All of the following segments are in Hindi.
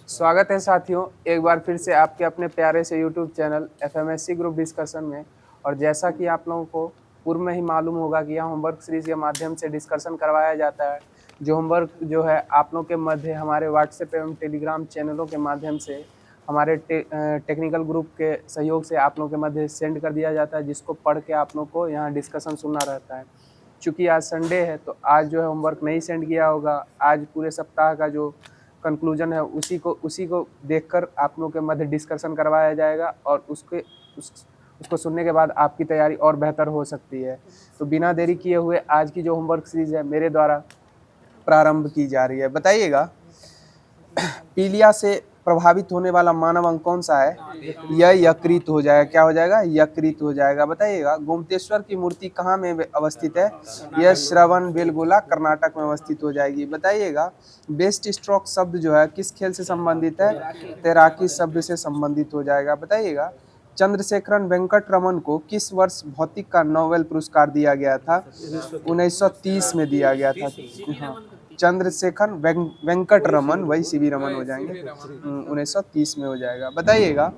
स्वागत है साथियों, एक बार फिर से आपके अपने प्यारे से यूट्यूब चैनल एफएमएससी ग्रुप डिस्कशन में। और जैसा कि आप लोगों को पूर्व में ही मालूम होगा कि यहाँ होमवर्क सीरीज के माध्यम से डिस्कशन करवाया जाता है। जो होमवर्क जो है आप लोग के मध्य हमारे व्हाट्सएप एवं टेलीग्राम चैनलों के माध्यम से हमारे टेक्निकल ग्रुप के सहयोग से आप लोगों के मध्य सेंड कर दिया जाता है, जिसको पढ़ के आप लोग को यहाँ डिस्कशन सुनना रहता है। चूँकि आज संडे है तो आज जो है होमवर्क नहीं सेंड किया होगा। आज पूरे सप्ताह का जो कंक्लूजन है उसी को देखकर आप लोगों के मध्य डिस्कशन करवाया जाएगा और उसको सुनने के बाद आपकी तैयारी और बेहतर हो सकती है। तो बिना देरी किए हुए आज की जो होमवर्क सीरीज है मेरे द्वारा प्रारंभ की जा रही है। बताइएगा, पीलिया से प्रभावित होने वाला मानव अंग कौन सा है? यह यकृत हो जाएगा। क्या हो जाएगा? यकृत हो जाएगा। बताइएगा, गोमतेश्वर की मूर्ति कहाँ में अवस्थित है? यह श्रवण बेलगोला कर्नाटक में अवस्थित हो जाएगी। बताइएगा, बेस्ट स्ट्रोक शब्द जो है किस खेल से संबंधित है? तैराकी शब्द से संबंधित हो जाएगा। बताइएगा, चंद्रशेखरन वेंकट रमन को किस वर्ष भौतिक का नोबेल पुरस्कार दिया गया था? 1930 में दिया गया था। हाँ, चंद्रशेखर वेंकट रमन, वही सीवी रमन हो जाएंगे, 1930 में हो जाएगा। बताइएगा,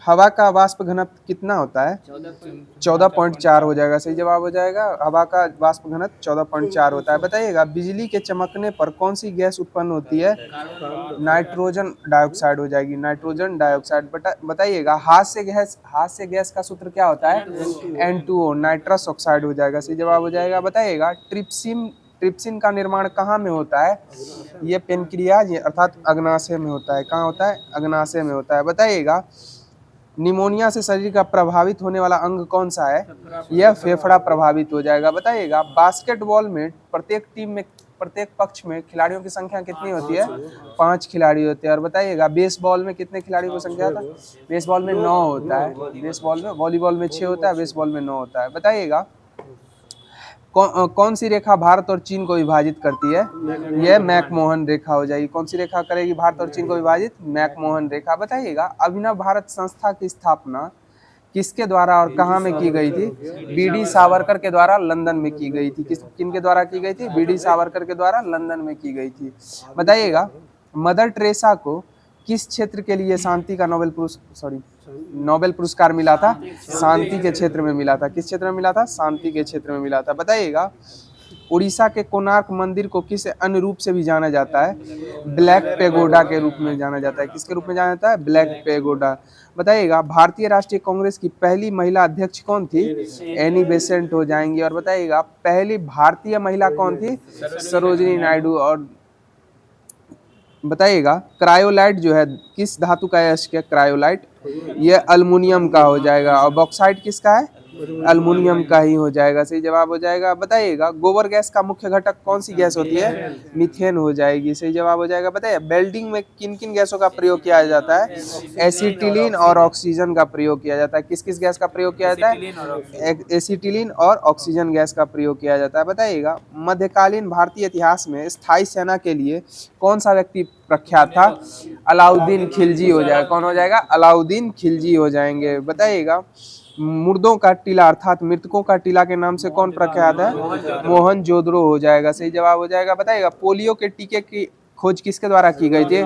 हवा का वाष्प घनत्व कितना होता है? 14.4 हो जाएगा। सही जवाब हो जाएगा, हवा का वाष्प घनत्व 14.4 होता है। बताइएगा, बिजली के चमकने पर कौन सी गैस उत्पन्न होती है? नाइट्रोजन डाइऑक्साइड हो जाएगी, नाइट्रोजन डाइऑक्साइड। बताइएगा, हास्य गैस का सूत्र क्या होता है? N2O, नाइट्रस ऑक्साइड हो जाएगा। सही जवाब हो जाएगा। बताइएगा, ट्रिप्सिन का निर्माण कहाँ में होता है? ये पेनक्रियाज अर्थात अग्नाशय में होता है। कहाँ होता है? अग्नाशय में होता है। बताइएगा, निमोनिया से शरीर का प्रभावित होने वाला अंग कौन सा है? यह फेफड़ा प्रभावित हो जाएगा। बताइएगा, बास्केटबॉल में प्रत्येक पक्ष में खिलाड़ियों की संख्या कितनी होती है? 5 खिलाड़ी होते हैं। और बताइएगा, बेसबॉल में कितने खिलाड़ियों की संख्या था? बेसबॉल में 9 होता है। बेसबॉल में, वॉलीबॉल में 6 होता है, बेसबॉल में 9 होता है। बताइएगा, कौन सी रेखा भारत और चीन को विभाजित करती है? यह मैकमोहन रेखा हो जाएगी। कौन सी रेखा करेगी भारत और चीन को विभाजित? मैकमोहन रेखा। बताइएगा, अभिनव भारत संस्था की स्थापना किसके द्वारा और कहाँ में की गई थी? बीडी सावरकर के द्वारा लंदन में की गई थी। किनके द्वारा की गई थी? बीडी सावरकर के द्वारा लंदन में की गई थी। बताइएगा, मदर टेरेसा को किस क्षेत्र के लिए शांति का नोबेल पुरस्कार मिला था? शांति के क्षेत्र में मिला था। किस क्षेत्र में मिला था? शांति के क्षेत्र में मिला था। बताइएगा, उड़ीसा के कोणार्क मंदिर को किस अन्य रूप से भी जाना जाता है? ब्लैक पेगोडा के रूप में जाना जाता है। किसके रूप में जाना जाता है? Black pagoda. बताइएगा, भारतीय राष्ट्रीय कांग्रेस की पहली महिला अध्यक्ष कौन थी? एनी बेसेंट हो जाएंगी। और बताइएगा, पहली भारतीय महिला कौन थी? सरोजिनी नायडू। और बताइएगा, क्रायोलाइट जो है किस धातु का है? क्रायोलाइट ये अल्मुनियम का हो जाएगा। और बॉक्साइट किसका है? अल्मुनियम का ही हो जाएगा। सही जवाब हो जाएगा। बताइएगा, गोबर गैस का मुख्य घटक कौन सी गैस होती है? मीथेन हो जाएगी। सही जवाब हो जाएगा। बताइए, वेल्डिंग में किन किन गैसों का प्रयोग किया जाता है? एसिटिलीन और ऑक्सीजन का प्रयोग किया जाता है। किस किस गैस का प्रयोग किया जाता है? एसिटिलीन और ऑक्सीजन गैस का प्रयोग किया जाता है। बताइएगा, मध्यकालीन भारतीय इतिहास में स्थायी सेना के लिए कौन सा व्यक्ति प्रख्यात था? अलाउद्दीन खिलजी हो जाएगा। कौन हो जाएगा? अलाउद्दीन खिलजी हो जाएंगे। बताइएगा, मुर्दों का टीला अर्थात मृतकों का टीला के नाम से कौन प्रख्यात है? मोहनजोदड़ो हो जाएगा। सही जवाब हो जाएगा। बताइएगा, पोलियो के टीके की खोज किसके द्वारा की गई थी?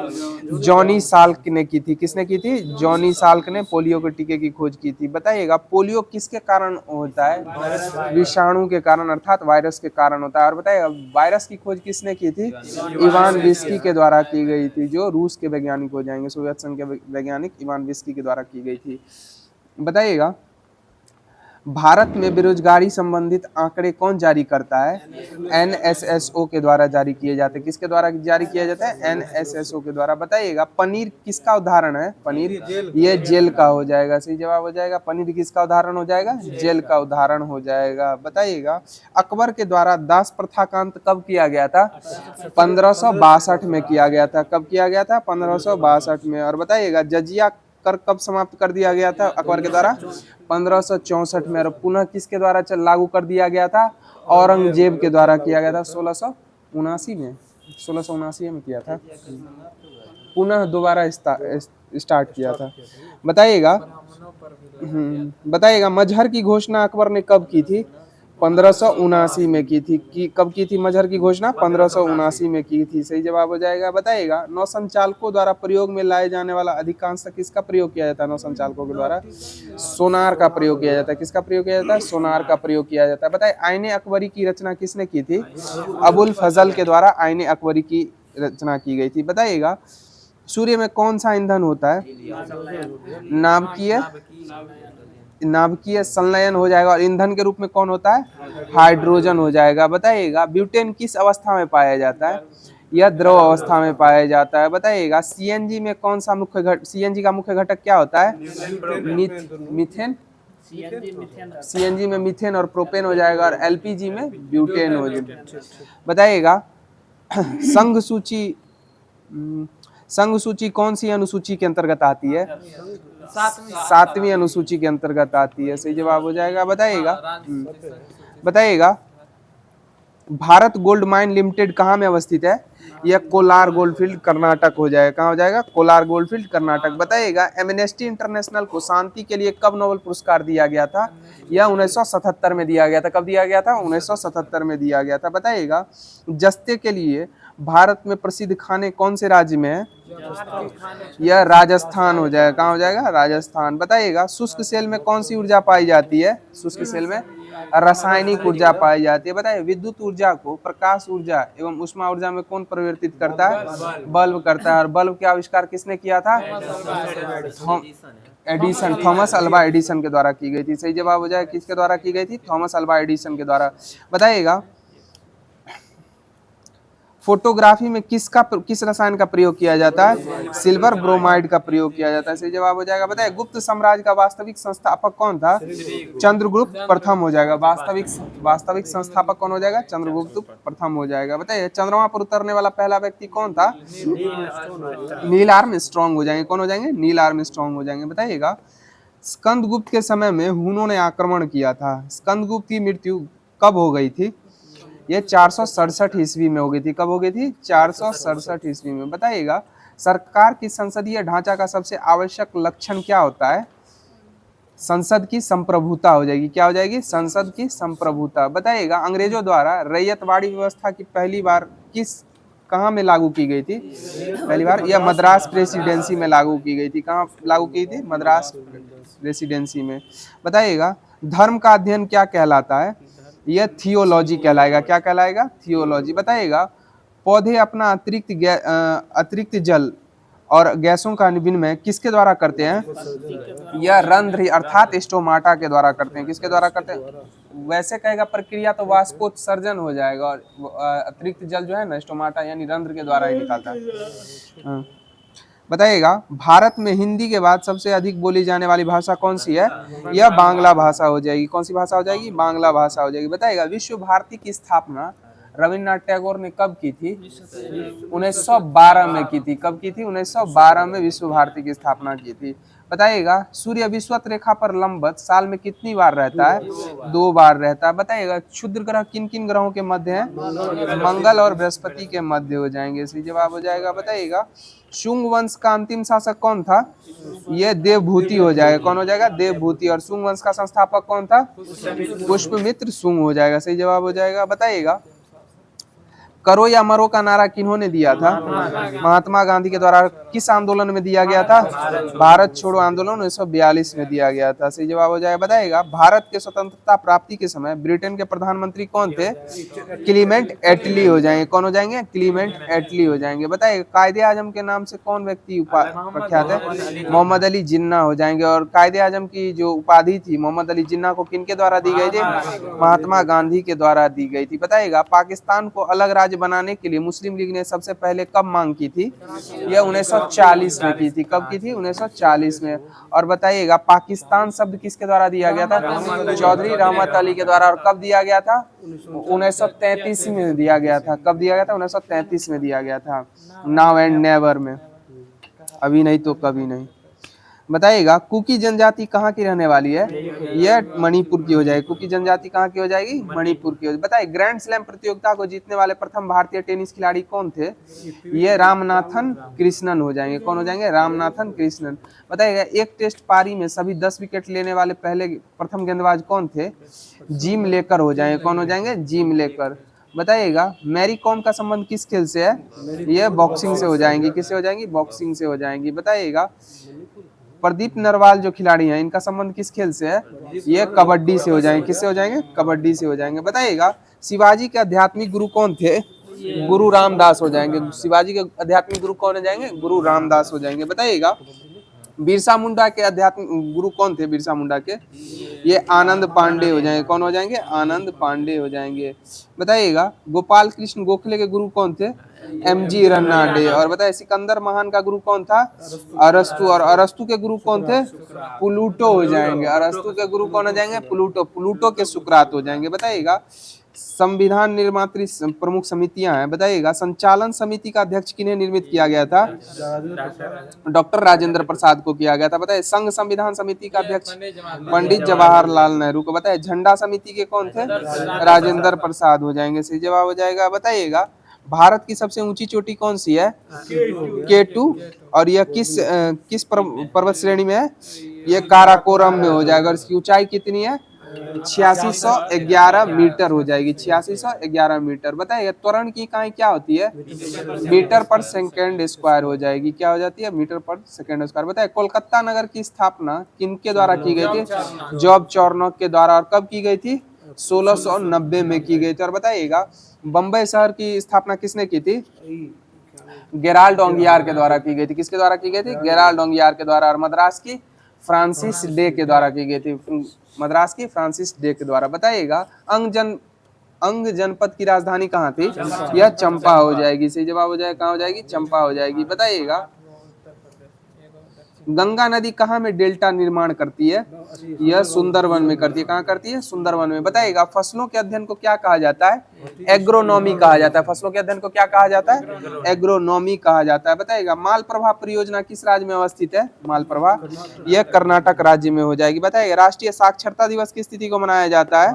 जॉनी साल्क ने की थी। किसने की थी? जॉनी साल्क ने पोलियो के टीके की खोज की थी। बताइएगा, पोलियो किसके कारण होता है? विषाणु के कारण अर्थात वायरस के कारण होता है। और बताइएगा, वायरस की खोज किसने की थी? इवान विस्की के द्वारा की गई थी, जो रूस के वैज्ञानिक हो जाएंगे। सोवियत संघ के वैज्ञानिक इवान विस्की के द्वारा की गई थी। बताइएगा, भारत में बेरोजगारी संबंधित आंकड़े कौन जारी करता है? एनएसएसओ के द्वारा जारी किए जाते हैं। किसके द्वारा जारी किया जाता है? एनएसएसओ के द्वारा। बताइएगा, पनीर किसका उदाहरण है? पनीर ये जेल का हो जाएगा। सही जवाब हो जाएगा। पनीर किसका उदाहरण हो जाएगा? जेल का उदाहरण हो जाएगा। बताइएगा, अकबर के द्वारा दास प्रथा का अंत कब किया गया था? 1562 में किया गया था। कब किया गया था? 1562 में। और बताइएगा, जजिया कर कब समाप्त कर दिया गया था अकबर के द्वारा? 1564 में। और पुनः किसके द्वारा लागू कर दिया गया था? औरंगजेब के द्वारा किया गया था 1679 में। 1679 में किया था, पुनः दोबारा स्टार्ट किया था। बताइएगा, बताइएगा, मजहर की घोषणा अकबर ने कब की थी? 1579 में की थी। कब की थी मजहर की घोषणा? 1579 में की थी। सही जवाब हो जाएगा। बताइएगा नौसंचालकों द्वारा प्रयोग में लाए जाने वाला अधिकांश किसका प्रयोग किया जाता है? नौसंचालकों के द्वारा सोनार का प्रयोग किया जाता है। किसका प्रयोग किया जाता है? सोनार का प्रयोग किया जाता है। बताइए आईने अकबरी की रचना किसने की थी? अबुल फजल के द्वारा आईने अकबरी की रचना की गई थी। बताइएगा सूर्य में कौन सा ईंधन होता है? नाभिकीय संलयन हो जाएगा। और ईंधन के रूप में कौन होता है? हाइड्रोजन हो जाएगा। बताइएगा ब्यूटेन किस अवस्था में पाया जाता है? यह द्रव अवस्था में पाया जाता है। बताइएगा सीएनजी में कौन सा मुख्य घटक, सीएनजी का मुख्य घटक क्या होता है? मीथेन। सीएनजी में मीथेन और प्रोपेन हो जाएगा और एलपीजी में ब्यूटेन हो जाएगा। बताइएगा संघ सूची कौन सी अनुसूची के अंतर्गत आती है? 7वीं अनुसूची के अंतर्गत आती है। सही जवाब हो जाएगा। बताइएगा भारत गोल्ड माइन लिमिटेड कहाँ में अवस्थित है? यह कोलार गोल्डफील्ड कर्नाटक हो जाएगा। कहाँ हो जाएगा? कोलार गोल्डफील्ड कर्नाटक। बताइएगा एमनेस्टी इंटरनेशनल को शांति के लिए कब नोबेल पुरस्कार दिया गया था? यह 1977 में दिया गया था। कब दिया गया था? 1977 में दिया गया था। बताइएगा जस्ते के लिए भारत में प्रसिद्ध खाने कौन से राज्य में है? यह राजस्थान हो जाएगा। कहाँ हो जाएगा? राजस्थान। बताइएगा शुष्क सेल में कौन सी ऊर्जा पाई जाती है? शुष्क सेल में रासायनिक ऊर्जा पाई जाती है। बताइए विद्युत ऊर्जा को प्रकाश ऊर्जा एवं ऊष्मा ऊर्जा में कौन परिवर्तित करता है? बल्ब करता है। और बल्ब के आविष्कार किसने किया था? एडिसन, थॉमस अल्वा एडिसन के द्वारा की गई थी। सही जवाब हो जाएगा किसके द्वारा की गई थी? थॉमस अल्वा एडिसन के द्वारा। बताइएगा फोटोग्राफी में किस रसायन का प्रयोग किया जाता है? सिल्वर ब्रोमाइड का प्रयोग किया जाता है। सही जवाब हो जाएगा। बताइए गुप्त साम्राज्य का वास्तविक संस्थापक कौन था? चंद्रगुप्त प्रथम हो जाएगा। वास्तविक संस्थापक कौन हो जाएगा? चंद्रगुप्त प्रथम हो जाएगा। बताइए चंद्रमा पर उतरने वाला पहला व्यक्ति कौन था? नील आर्मस्ट्रांग हो जाएंगे। कौन हो जाएंगे? नील आर्मस्ट्रांग हो जाएंगे। बताइएगा स्कंदगुप्त के समय में हुनों ने आक्रमण किया था। स्कंदगुप्त की मृत्यु कब हो गई थी? ये 467 ईस्वी में हो गई थी। कब हो गई थी? 467 ईस्वी में। बताइएगा सरकार की संसदीय ढांचा का सबसे आवश्यक लक्षण क्या होता है? संसद की संप्रभुता हो जाएगी। क्या हो जाएगी? संसद की संप्रभुता। बताइएगा अंग्रेजों द्वारा रैयतवाड़ी व्यवस्था की पहली बार कहाँ में लागू की गई थी? पहली बार यह मद्रास प्रेसिडेंसी में लागू की गई थी। कहाँ लागू की थी? मद्रास प्रेसिडेंसी में। बताइएगा धर्म का अध्ययन क्या कहलाता है? यह थियोलॉजी कहलाएगा। क्या कहलाएगा? थियोलॉजी। बताइएगा पौधे अपना अतिरिक्त जल और गैसों का विनिमय किसके द्वारा करते हैं? यह रंध्र अर्थात स्टोमाटा के द्वारा करते हैं। किसके द्वारा करते हैं? वैसे कहेगा प्रक्रिया तो वाष्पोत्सर्जन हो जाएगा और अतिरिक्त जल जो है ना स्टोमाटा यानी रंध्र के द्वारा ही निकालता है। बताइएगा भारत में हिंदी के बाद सबसे अधिक बोली जाने वाली भाषा कौन सी है? यह बांग्ला भाषा हो जाएगी। कौन सी भाषा हो जाएगी? बांग्ला भाषा हो जाएगी। बताइएगा विश्व भारती की स्थापना रविन्द्रनाथ टैगोर ने कब की थी? 1912 में की थी। कब की थी? 1912 में विश्व भारती की स्थापना की थी। बताइएगा सूर्य विषुवत रेखा पर लंबवत साल में कितनी बार रहता है? 2 बार रहता है। बताइएगा क्षुद्र ग्रह किन किन ग्रहों के मध्य है? मंगल और बृहस्पति के मध्य हो जाएंगे। सही जवाब हो जाएगा। बताइएगा शुंग वंश का अंतिम शासक कौन था? यह देवभूति हो जाएगा। कौन हो जाएगा? देवभूति। और शुंग वंश का संस्थापक कौन था? पुष्पमित्र शुंग हो जाएगा। सही जवाब हो जाएगा। बताइएगा करो या मरो का नारा किन्होंने दिया था? महात्मा गांधी के द्वारा। किस आंदोलन में दिया गया था? भारत छोड़ो आंदोलन 1942 में दिया गया था। सही जवाब हो जाएगा। बताइएगा भारत के स्वतंत्रता प्राप्ति के समय ब्रिटेन के प्रधानमंत्री कौन थे? क्लीमेंट एटली हो जाएंगे। कौन हो जाएंगे? क्लीमेंट एटली हो जाएंगे। बताइए कायदे आजम के नाम से कौन व्यक्ति प्रख्यात है? मोहम्मद अली जिन्ना हो जाएंगे। और कायदे आजम की जो उपाधि थी मोहम्मद अली जिन्ना को किनके द्वारा दी गई थी? महात्मा गांधी के द्वारा दी गई थी। बताइएगा पाकिस्तान को अलग राज्य बनाने के लिए मुस्लिम लीग ने सबसे पहले कब मांग की थी? यह 1940 में की थी। कब की थी? 1940 में। और बताइएगा पाकिस्तान शब्द किसके द्वारा दिया गया था? चौधरी रहमत अली के द्वारा। और कब दिया गया था? 1933 में दिया गया था। कब दिया गया था? 1933 में दिया गया था। नाउ एंड नेवर में। अभी नहीं तो कभी नहीं। बताइएगा कुकी जनजाति कहाँ की रहने वाली है? यह मणिपुर की हो जाएगी। कुकी जनजाति कहाँ की हो जाएगी? मणिपुर की हो। बताइए ग्रैंड स्लैम प्रतियोगिता को जीतने वाले प्रथम भारतीय टेनिस खिलाड़ी कौन थे? ये रामनाथन कृष्णन हो जाएंगे। कौन हो जाएंगे? रामनाथन कृष्णन। बताइएगा एक टेस्ट पारी में सभी 10 विकेट लेने वाले पहले प्रथम गेंदबाज कौन थे? जिम लेकर हो जाएंगे। कौन हो जाएंगे? जिम लेकर। बताइएगा मैरी कॉम का संबंध किस खेल से है? यह बॉक्सिंग से हो जाएंगी। किससे हो जाएंगी? बॉक्सिंग से हो जाएंगी। बताइएगा प्रदीप नरवाल जो खिलाड़ी हैं इनका संबंध किस खेल से है? ये कबड्डी से हो जाएंगे। किससे हो जाएंगे? कबड्डी से हो जाएंगे। बताइएगा शिवाजी के आध्यात्मिक गुरु कौन थे? गुरु रामदास हो जाएंगे। शिवाजी के आध्यात्मिक गुरु कौन हो जाएंगे? गुरु रामदास हो जाएंगे। बताइएगा बिरसा मुंडा के आध्यात्मिक गुरु कौन थे? बिरसा मुंडा के ये आनंद पांडे हो जाएंगे। कौन हो जाएंगे? आनंद पांडे हो जाएंगे। बताइएगा गोपाल कृष्ण गोखले के गुरु कौन थे? एमजी रन्नाडे। और बताइए सिकंदर महान का गुरु कौन था? अरस्तु। और अरस्तु के गुरु कौन थे? प्लूटो हो जाएंगे। अरस्तु के गुरु कौन हो जाएंगे? प्लूटो। प्लूटो के सुकरात हो जाएंगे। बताइएगा संविधान निर्मात्री प्रमुख समितियां हैं। बताइएगा संचालन समिति का अध्यक्ष किन्हें निर्मित किया गया था? डॉक्टर राजेंद्र प्रसाद को किया गया था। बताइए संघ संविधान समिति का अध्यक्ष पंडित जवाहरलाल नेहरू को। बताइए झंडा समिति के कौन थे? राजेंद्र प्रसाद हो जाएंगे। सही जवाब हो जाएगा। बताइएगा भारत की सबसे ऊंची चोटी कौन सी है? K2। और यह किस पर्वत श्रेणी में है? यह काराकोरम में हो जाएगा। और इसकी ऊंचाई कितनी है? 8611 मीटर हो जाएगी। 8611 मीटर। बताइए त्वरण की इकाई क्या होती है? मीटर पर सेकेंड स्क्वायर हो जाएगी। क्या हो जाती है? मीटर पर सेकेंड स्क्वायर। बताइए कोलकाता नगर की स्थापना किनके द्वारा की गई थी? जॉर्ज चार्नोक के द्वारा। और कब की गई थी? 1690 में की गई थी। और बताइएगा बम्बई शहर की स्थापना किसने की थी? गेराल्ड ओंगियार के द्वारा की गई थी। किसके द्वारा की गई थी? गेराल्ड ओंगियार के द्वारा। और मद्रास की फ्रांसिस डे के द्वारा की गई थी। मद्रास की फ्रांसिस डे के द्वारा। बताइएगा अंग जनपद की राजधानी कहाँ थी? यह चंपा हो जाएगी। सही जवाब हो जाएगा। कहाँ हो जाएगी? चंपा हो जाएगी। बताइएगा गंगा नदी कहाँ में डेल्टा निर्माण करती है? यह सुंदरवन में करती है। कहाँ करती है? सुंदरवन में। बताइएगा फसलों के अध्ययन को क्या कहा जाता है? एग्रोनॉमी कहा जाता है। फसलों के अध्ययन को क्या कहा जाता है? एग्रोनॉमी कहा जाता है। बताइएगा मालप्रभा परियोजना किस राज्य में अवस्थित है? मालप्रभा यह कर्नाटक राज्य में हो जाएगी। बताइएगा राष्ट्रीय साक्षरता दिवस किस तिथि को मनाया जाता है?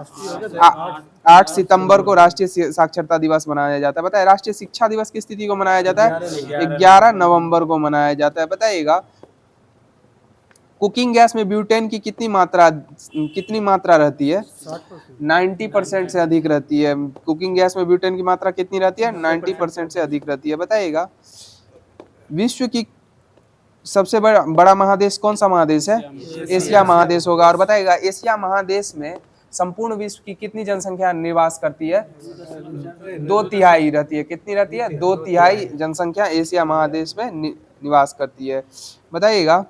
8 सितंबर को राष्ट्रीय साक्षरता दिवस मनाया जाता है। बताइए राष्ट्रीय शिक्षा दिवस किस तिथि को मनाया जाता है? 11 नवंबर को मनाया जाता है। बताइएगा कुकिंग गैस में ब्यूटेन की कितनी मात्रा रहती है? 90% से अधिक रहती है। कुकिंग गैस में ब्यूटेन की मात्रा कितनी रहती है? 90% से अधिक रहती है। बताइएगा विश्व की सबसे बड़ा महादेश कौन सा महादेश है? एशिया महादेश होगा। और बताइएगा एशिया महादेश में संपूर्ण विश्व की कितनी जनसंख्या निवास करती है? 2/3 रहती है। कितनी रहती है? 2/3 जनसंख्या एशिया महादेश में निवास करती है। बताइएगा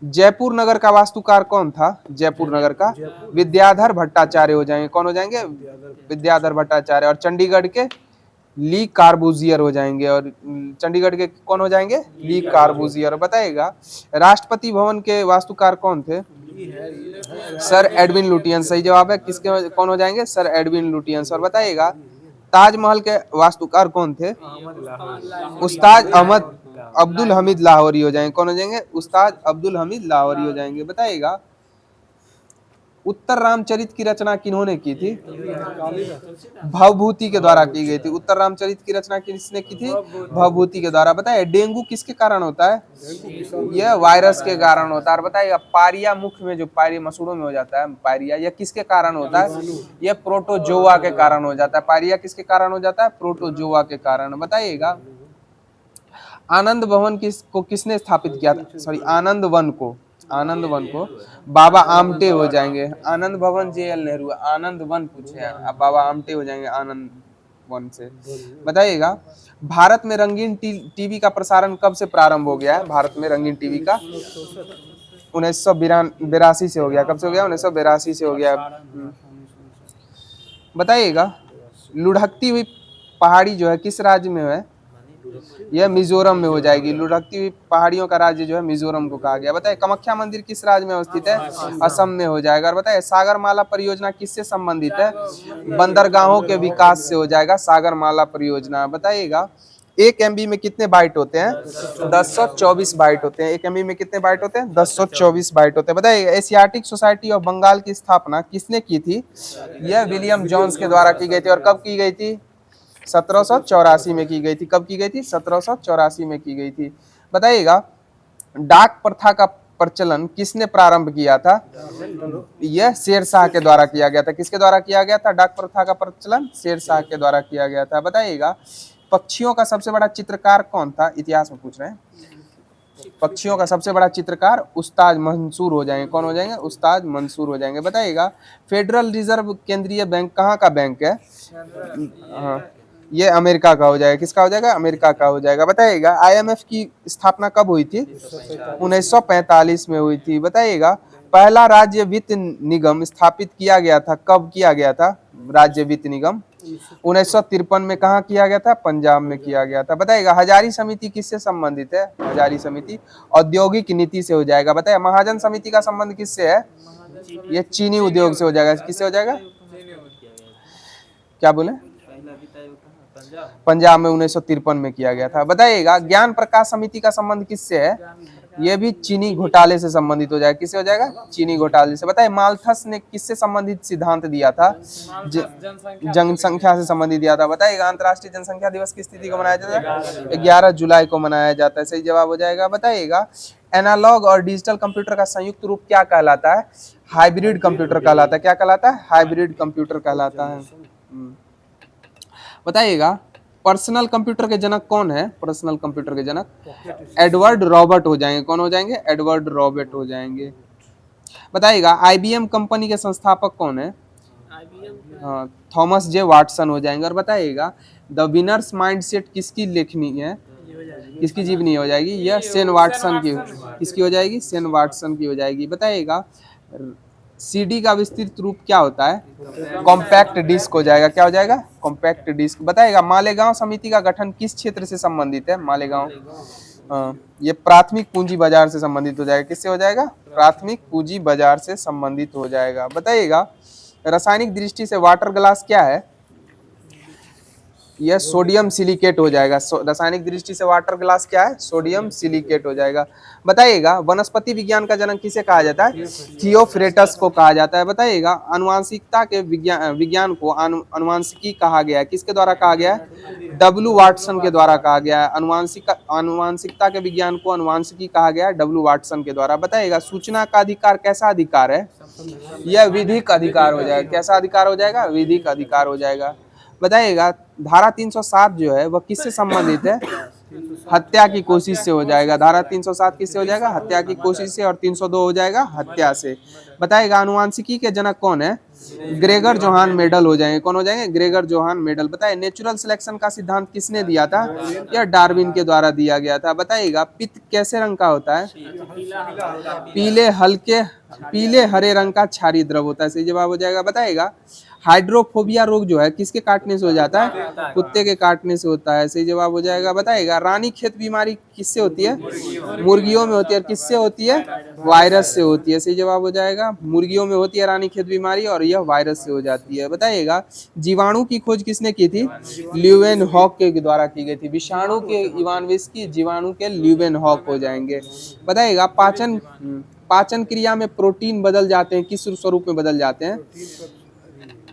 जयपुर नगर का वास्तुकार कौन था? जयपुर नगर का विद्याधर भट्टाचार्य हो जाएंगे। कौन हो जाएंगे? विद्याधर भट्टाचार्य। और चंडीगढ़ के ली कार्बूजियर हो जाएंगे। और चंडीगढ़ के कौन हो जाएंगे? ली कार्बूजियर। बताइएगा राष्ट्रपति भवन के वास्तुकार कौन थे? Sir Edwin Lutyens. सही जवाब है। किसके कौन हो जाएंगे? Sir Edwin Lutyens. और बताइएगा ताजमहल के वास्तुकार कौन थे? उस्ताद अब्दुल हमीद लाहौरी हो जाएंगे। कौन हो जाएंगे? उस्ताद अब्दुल हमीद लाहौरी हो जाएंगे। बताइएगा उत्तर रामचरित की रचना किन्होंने की थी? भवभूति के द्वारा की गई थी। उत्तर रामचरित की रचना किसने की थी? भवभूति के द्वारा। बताइए डेंगू किसके कारण होता है? यह वायरस के कारण होता है। और बताइएगा पायरिया मुख में जो पायरिया मसूड़ों में हो जाता है पायरिया, यह किसके कारण होता है? यह प्रोटोजोआ के कारण हो जाता है। पायरिया किसके कारण हो जाता है? प्रोटोजोआ के कारण। बताइएगा आनंद भवन को किसने स्थापित किया था? सॉरी आनंद वन को बाबा आमटे हो जाएंगे। आनंद भवन JL नेहरू। आनंद वन पूछे हैं, अब बाबा आमटे हो जाएंगे आनंद वन से। बताइएगा भारत में रंगीन टीवी का प्रसारण कब से प्रारंभ हो गया है? भारत में रंगीन टीवी का 1982 से हो गया। कब से हो गया? 1982 से हो गया। बताइएगा लुढ़कती हुई पहाड़ी जो है किस राज्य में है? यह मिजोरम में हो जाएगी। लुढ़कती हुई पहाड़ियों का राज्य जो है मिजोरम को कहा गया। बताइए कामाख्या मंदिर किस राज्य में अवस्थित है? असम में हो जाएगा। और बताइए सागरमाला परियोजना किससे संबंधित है? बंदरगाहों के विकास से हो जाएगा सागरमाला परियोजना। बताइएगा एक MB में कितने बाइट होते हैं? 1024 बाइट होते हैं। एक MB में कितने बाइट होते हैं? 1024 बाइट होते हैं। बताइए एशियाटिक सोसाइटी ऑफ बंगाल की स्थापना किसने की थी? यह विलियम जोन्स के द्वारा की गई थी। और कब की गई थी? 1784 में की गई थी। कब की गई थी? 1784 में की गई थी। बताइएगा डाक प्रथा का प्रचलन किसने प्रारंभ किया था? यह शेरशाह के द्वारा किया गया था। किसके द्वारा किया गया था डाक प्रथा का प्रचलन? शेरशाह के द्वारा किया गया था। बताइएगा पक्षियों का सबसे बड़ा चित्रकार कौन था? इतिहास में पूछ रहे हैं। पक्षियों का सबसे बड़ा चित्रकार उस्ताद मंसूर हो जाएंगे। कौन हो जाएंगे? उस्ताद मंसूर हो जाएंगे। बताइएगा फेडरल रिजर्व केंद्रीय बैंक कहाँ का बैंक है? हाँ ये अमेरिका का हो जाएगा। किसका हो जाएगा? अमेरिका का हो जाएगा। बताइएगा IMF की स्थापना कब हुई थी? 1945 में हुई थी। बताइएगा पहला राज्य वित्त निगम स्थापित किया गया था। कब किया गया था राज्य वित्त निगम? 1953 में। कहाँ किया गया था? पंजाब में किया गया था। बताइएगा हजारी समिति किससे संबंधित है? हजारी समिति औद्योगिक नीति से हो जाएगा। बताइए महाजन समिति का संबंध किससे है? ये चीनी उद्योग से हो जाएगा। किससे हो जाएगा? क्या बोले? पंजाब में 1953 में किया गया था। बताइएगा ज्ञान प्रकाश समिति का संबंध किससे है? ये भी चीनी घोटाले से संबंधित हो जाएगा। किससे हो जाएगा? चीनी घोटाले से। बताइए माल्थस ने किससे संबंधित सिद्धांत दिया था? जनसंख्या से संबंधित दिया था। बताइएगा अंतर्राष्ट्रीय जनसंख्या दिवस की तिथि को मनाया जाता है? 11 जुलाई को मनाया जाता है। सही जवाब हो जाएगा। बताइएगा एनालॉग और डिजिटल कंप्यूटर का संयुक्त रूप क्या कहलाता है? हाइब्रिड कंप्यूटर कहलाता है। क्या कहलाता है? हाइब्रिड कंप्यूटर कहलाता है। बताइएगा पर्सनल कंप्यूटर के जनक कौन है? पर्सनल कंप्यूटर के जनक एडवर्ड रॉबर्ट हो जाएंगे। कौन हो जाएंगे? एडवर्ड रॉबर्ट हो जाएंगे। बताइएगा IBM कंपनी के संस्थापक कौन है? हाँ थॉमस जे वाटसन हो जाएंगे। और बताइएगा द विनर्स माइंडसेट किसकी लेखनी है? किसकी जीवनी हो जाएगी? यह सेन वाटसन की। किसकी हो जाएगी? सेन वाटसन की हो जाएगी। बताइएगा CD का विस्तृत रूप क्या होता है? कॉम्पैक्ट डिस्क हो जाएगा। क्या हो जाएगा? Compact disc. बताइएगा मालेगांव समिति का गठन किस क्षेत्र से संबंधित है? मालेगांव ये प्राथमिक पूंजी बाजार से संबंधित हो जाएगा। किससे हो जाएगा? प्राथमिक पूंजी बाजार से संबंधित हो जाएगा। बताइएगा रासायनिक दृष्टि से वाटर ग्लास क्या है? यह सोडियम सिलिकेट हो जाएगा। रासायनिक दृष्टि से वाटर ग्लास क्या है? सोडियम सिलिकेट हो जाएगा। बताइएगा वनस्पति विज्ञान का जनक किसे कहा जाता है? थियोफ्रेटस को कहा जाता है। बताइएगा आनुवांशिकता के विज्ञान को आनुवांशिकी कहा गया है। किसके द्वारा कहा गया है? W वाटसन के द्वारा कहा गया है। आनुवांशिकता के विज्ञान को आनुवांशिकी कहा गया है W वाटसन के द्वारा। बताइएगा सूचना का अधिकार कैसा अधिकार है? यह विधिक अधिकार हो जाएगा। कैसा अधिकार हो जाएगा? विधिक अधिकार हो जाएगा। बताइएगा धारा 307 जो है वह किससे संबंधित है? हत्या की कोशिश से हो जाएगा। धारा 307 किससे हो जाएगा? हत्या की कोशिश से। और 302 हो जाएगा हत्या से। बताइएगा आनुवांशिकी के जनक कौन है? ग्रेगर जोहान मेडल हो जाएंगे। कौन हो जाएंगे? Gregor Johann Mendel. बताइए नेचुरल सिलेक्शन का सिद्धांत किसने दिया था? यह डार्विन के द्वारा दिया गया था। बताइएगा पित्त कैसे रंग का होता है? पीले हरे रंग का क्षारीय द्रव होता है। सही जवाब हो जाएगा। बताइएगा हाइड्रोफोबिया रोग जो है किसके काटने से हो जाता है? कुत्ते के काटने से होता है। सही जवाब हो जाएगा। बताइएगा रानीखेत बीमारी किससे होती है? मुर्गियों में होती है। और किससे होती है? वायरस से होती है। सही जवाब हो जाएगा। मुर्गियों में होती है रानीखेत बीमारी और यह वायरस से हो जाती है। बताइएगा जीवाणु की खोज किसने की थी? ल्यूवेनहॉक के द्वारा की गई थी। विषाणु के इवानोविस्की, जीवाणु के ल्यूवेनहॉक हो जाएंगे। बताइएगा पाचन क्रिया में प्रोटीन बदल जाते हैं। किस स्वरूप में बदल जाते हैं?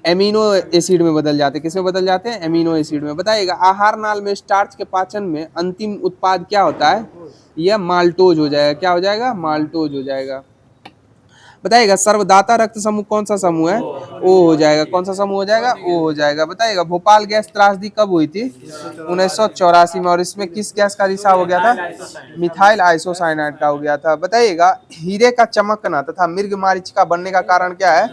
एमिनो एसिड में बदल जाते हैं। किसमें बदल जाते हैं? एमिनो एसिड में। बताइएगा आहार नाल में स्टार्च के पाचन में अंतिम उत्पाद क्या होता है? यह माल्टोज हो जाएगा। क्या हो जाएगा? माल्टोज हो जाएगा। बताइएगा सर्वदाता रक्त समूह कौन सा समूह है? ओ हो जाएगा। कौन सा समूह हो जाएगा? ओ हो जाएगा। बताइएगा भोपाल गैस त्रासदी कब हुई थी? 1984 में। और इसमें किस गैस का रिसाव हो गया था? मिथाइल आइसोसाइनाइड का हो गया था। बताइएगा हीरे का चमकना तथा मृग मरीचिका बनने का कारण क्या है?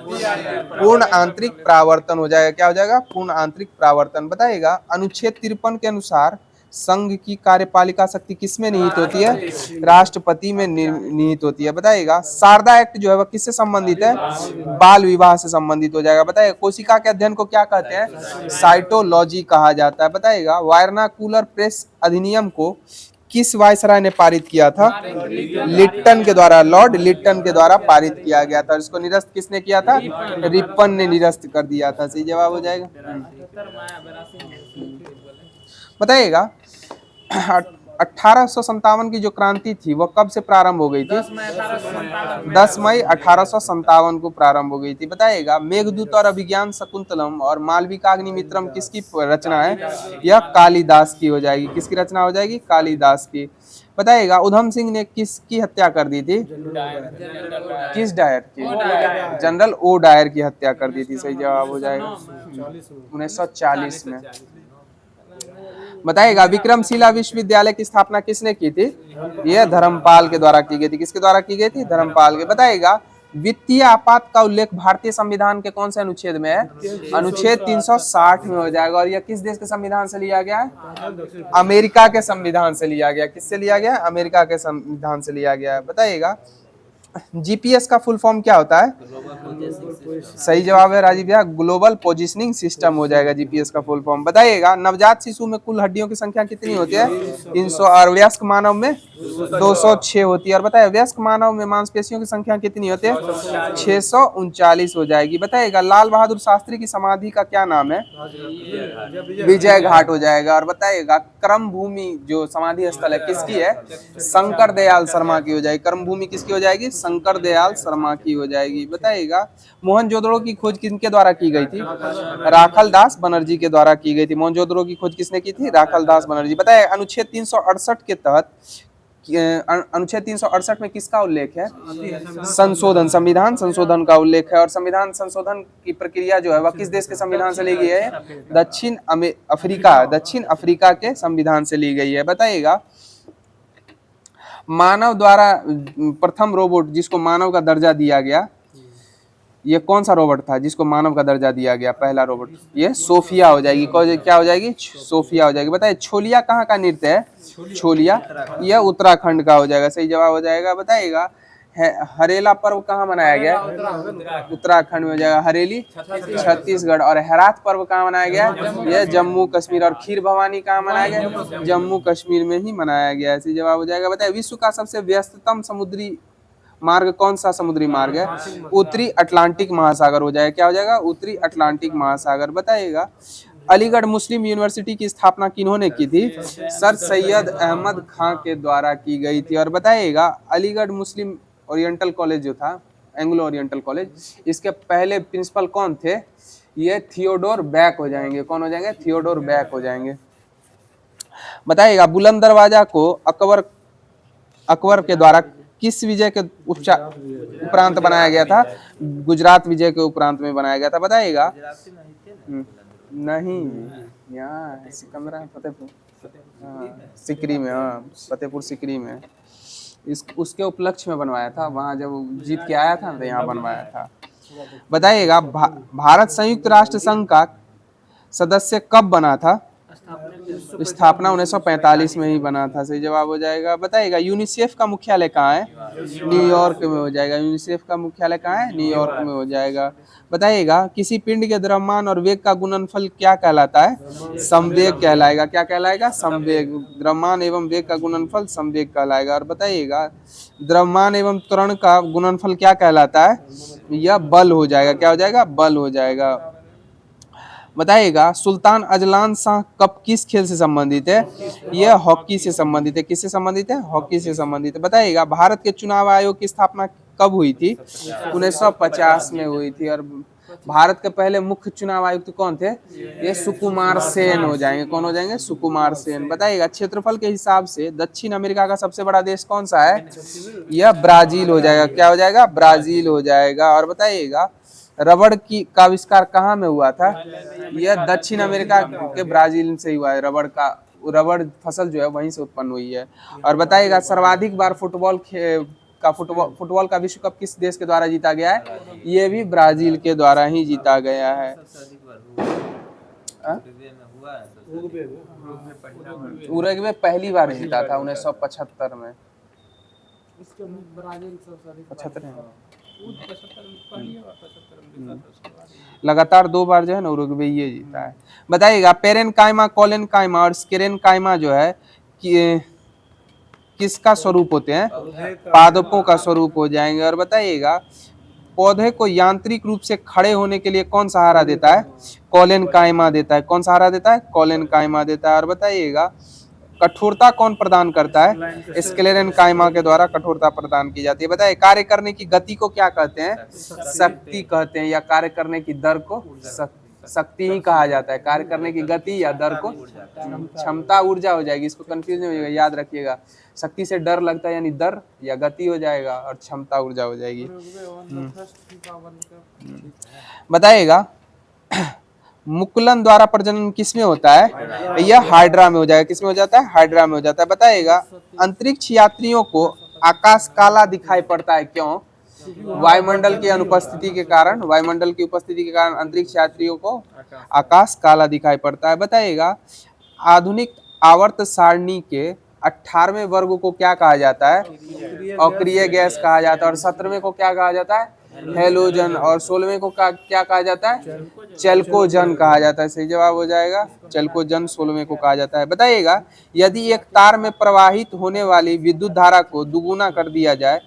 पूर्ण आंतरिक परावर्तन हो जाएगा। क्या हो जाएगा? पूर्ण आंतरिक परावर्तन। बताइएगा अनुच्छेद 53 के अनुसार संघ की कार्यपालिका शक्ति किसमें निहित होती है? राष्ट्रपति में निहित होती है। बताइएगा शारदा एक्ट जो है वह किससे संबंधित है? बाल विवाह से संबंधित हो जाएगा। बताइएगा कोशिका के अध्ययन को क्या कहते हैं? साइटोलॉजी कहा जाता है। बताइएगा वायरनाकुलर प्रेस अधिनियम को किस वायसराय ने पारित किया था? लिट्टन के द्वारा, लॉर्ड लिट्टन के द्वारा पारित किया गया था। इसको निरस्त किसने किया था? रिपन ने निरस्त कर दिया था। सही जवाब हो जाएगा। बताइएगा 1857 की जो क्रांति थी वो कब से प्रारंभ हो गई थी? 10 मई 1857 को प्रारंभ हो गई थी। बताइएगा मेघदूत और अभिज्ञान शकुंतलम और मालविकाग्निमित्रम किसकी रचना है? यह कालिदास की हो जाएगी। किसकी रचना हो जाएगी? कालिदास की। बताइएगा उधम सिंह ने किसकी हत्या कर दी थी? किस डायर की? जनरल ओ डायर की हत्या कर दी थी। सही जवाब हो जाएगा 1940 में। बताइएगा विक्रमशिला विश्वविद्यालय की स्थापना किसने की थी? यह धर्मपाल के द्वारा की गई थी। किसके द्वारा की गई थी? धर्मपाल के। बताइएगा वित्तीय आपात का उल्लेख भारतीय संविधान के कौन से अनुच्छेद में है? अनुच्छेद 360 में हो जाएगा। और यह किस देश के संविधान से लिया गया है? अमेरिका के संविधान से लिया गया। किससे लिया गया? अमेरिका के संविधान से लिया गया है। बताइएगा जीपीएस का फुल फॉर्म क्या होता है? सही जवाब है राजीव भैया, ग्लोबल पोजिशनिंग सिस्टम हो जाएगा जीपीएस का फुल फॉर्म। बताइएगा नवजात शिशु में कुल हड्डियों की संख्या कितनी होती है? 300 और वयस्क मानव में 206 होती है। और बताइए वयस्क मानव में मांसपेशियों की संख्या कितनी होती है? 639 हो जाएगी। बताइएगा लाल बहादुर शास्त्री की समाधि का क्या नाम है? विजय घाट हो जाएगा। और बताइएगा कर्म भूमि जो समाधि स्थल है किसकी है? शंकर दयाल शर्मा की हो जाएगी। कर्म भूमि किसकी हो जाएगी? शंकर दयाल शर्मा की हो जाएगी। बताइएगा मोहनजोदड़ो की खोज किनके द्वारा की गई थी? राखल दास बनर्जी के द्वारा की गई थी। मोहनजोदड़ो की खोज किसने की थी? राखल दास बनर्जी। बताइए अनुच्छेद 368 के तहत अनुच्छेद 368 में किसका उल्लेख है? संशोधन, संविधान संशोधन का उल्लेख है। और संविधान संशोधन की प्रक्रिया जो है वह किस देश के संविधान से ली गई है? दक्षिण अफ्रीका के संविधान से ली गई है। बताइएगा मानव द्वारा प्रथम रोबोट जिसको मानव का दर्जा दिया गया, ये कौन सा रोबोट था जिसको मानव का दर्जा दिया गया? पहला रोबोट ये सोफिया हो जाएगी। क्या हो जाएगी? सोफिया हो जाएगी। बताइए छोलिया कहाँ का नृत्य है? छोलिया यह उत्तराखंड का हो जाएगा। सही जवाब हो जाएगा। बताइएगा हरेला पर्व कहाँ मनाया गया? उत्तराखंड में हो जाएगा। हरेली छत्तीसगढ़। और हेरात पर्व कहाँ मनाया गया? यह जम्मू कश्मीर। और खीर भवानी कहाँ मनाया गया? जम्मू कश्मीर में ही मनाया गया। सही जवाब हो जाएगा। बताइए विश्व का सबसे व्यस्ततम समुद्री मार्ग कौन सा समुद्री मार्ग है? उत्तरी अटलांटिक महासागर हो जाएगा। क्या हो जाएगा? उत्तरी अटलांटिक महासागर। बताइएगा अलीगढ़ मुस्लिम यूनिवर्सिटी की स्थापना किन्होंने की थी? सर सैयद अहमद खां के द्वारा की गई थी। और बताइएगा अलीगढ़ मुस्लिम ओरिएंटल कॉलेज जो था, एंग्लो ओरिएंटल कॉलेज, इसके पहले प्रिंसिपल कौन थे? ये थियोडोर बैक हो जाएंगे। कौन हो जाएंगे? थियोडोर बैक हो जाएंगे। बताइएगा बुलंद दरवाजा को अकबर के द्वारा किस विजय के उपरांत बनाया गया था? गुजरात विजय के उपरांत में बनाया गया था। बताइएगा नहीं, यहाँ सिकंदरा फतेहपुर सिकरी में, हाँ फतेहपुर सिकरी में उसके उपलक्ष्य में बनवाया था। वहाँ जब जीत के आया था तो यहाँ बनवाया था। बताइएगा भारत संयुक्त राष्ट्र संघ का सदस्य कब बना था? स्थापना 1945 में ही बना था। सही जवाब हो जाएगा। बताइएगा यूनिसेफ का मुख्यालय कहाँ है? न्यूयॉर्क में हो जाएगा। यूनिसेफ का मुख्यालय कहाँ है? न्यूयॉर्क में हो जाएगा। बताइएगा किसी पिंड के द्रव्यमान और वेग का गुणनफल क्या कहलाता है? संवेग कहलाएगा। क्या कहलाएगा? संवेग। द्रव्यमान एवं वेग का गुणनफल संवेग कहलाएगा। और बताइएगा द्रव्यमान एवं त्वरण का गुणनफल क्या कहलाता है? यह बल हो जाएगा। क्या हो जाएगा? बल हो जाएगा। बताइएगा सुल्तान अजलान शाह कप किस खेल से संबंधित है? यह हॉकी से संबंधित है। किससे संबंधित है? हॉकी से संबंधित है। बताइएगा भारत के चुनाव आयोग की स्थापना कब हुई थी? 1950 में हुई थी। और भारत के पहले मुख्य चुनाव आयुक्त कौन थे? ये सुकुमार सेन हो जाएंगे। कौन हो जाएंगे? सुकुमार सेन। बताइएगा क्षेत्रफल के हिसाब से दक्षिण अमेरिका का सबसे बड़ा देश कौन सा है? यह ब्राजील हो जाएगा। क्या हो जाएगा? ब्राजील हो जाएगा। और बताइएगा रबड़ की का आविष्कार कहाँ में हुआ था? यह दक्षिण अमेरिका के ब्राजील से हुआ है। रबड़ फसल जो है वहीं से उत्पन्न हुई है। और बताइएगा सर्वाधिक बार फुटबॉल का विश्व कप किस देश के द्वारा जीता गया है? ये भी ब्राजील के द्वारा ही जीता गया है। उरुग्वे पहली बार जीता था 1975 में। 75 लगातार 2 बार जो है ना उरुग्वे ये जीता है। बताइएगा पेरेनकाइमा, कोलेनकाइमा और स्केरेनकाइमा जो है कि किसका स्वरूप होते हैं? पादपों का स्वरूप हो जाएंगे। और बताइएगा पौधे को यांत्रिक रूप से खड़े होने के लिए कौन सहारा देता है? कोलेनकाइमा देता है। कौन सहारा देता है? कोलेनकाइमा देता है। और बताइएगा कठोरता कौन प्रदान करता है? स्क्लेरन कायमा के द्वारा कठोरता प्रदान की जाती है। बताइए कार्य करने की गति को क्या कहते हैं? शक्ति कहते हैं। या कार्य करने की दर को शक्ति ही कहा जाता है। कार्य करने की गति या दर को क्षमता ऊर्जा हो जाएगी, इसको कंफ्यूज नहीं होगा, याद रखिएगा। शक्ति से डर लगता है यानी दर या गति हो जाएगा और क्षमता ऊर्जा हो जाएगी। बताइएगा मुकुलन द्वारा प्रजनन किसमें होता है? यह हाइड्रा में हो जाएगा। किसमें हो जाता है? हाइड्रा में हो जाता है। बताइएगा अंतरिक्ष यात्रियों को आकाश काला दिखाई पड़ता है, क्यों? वायुमंडल की अनुपस्थिति के कारण, वायुमंडल की उपस्थिति के कारण अंतरिक्ष यात्रियों को आकाश काला दिखाई पड़ता है। बताइएगा आधुनिक आवर्त सारणी के 18वें वर्ग को क्या कहा जाता है? अक्रिय गैस कहा जाता है। और 17वें को क्या कहा जाता है? हेलोजन। और 16वें को क्या कहा जाता है? चेल्कोजन कहा जाता है। सही जवाब हो जाएगा चेल्कोजन 16वें को कहा जाता है। बताइएगा यदि एक तार में प्रवाहित होने वाली विद्युत धारा को दुगुना कर दिया जाए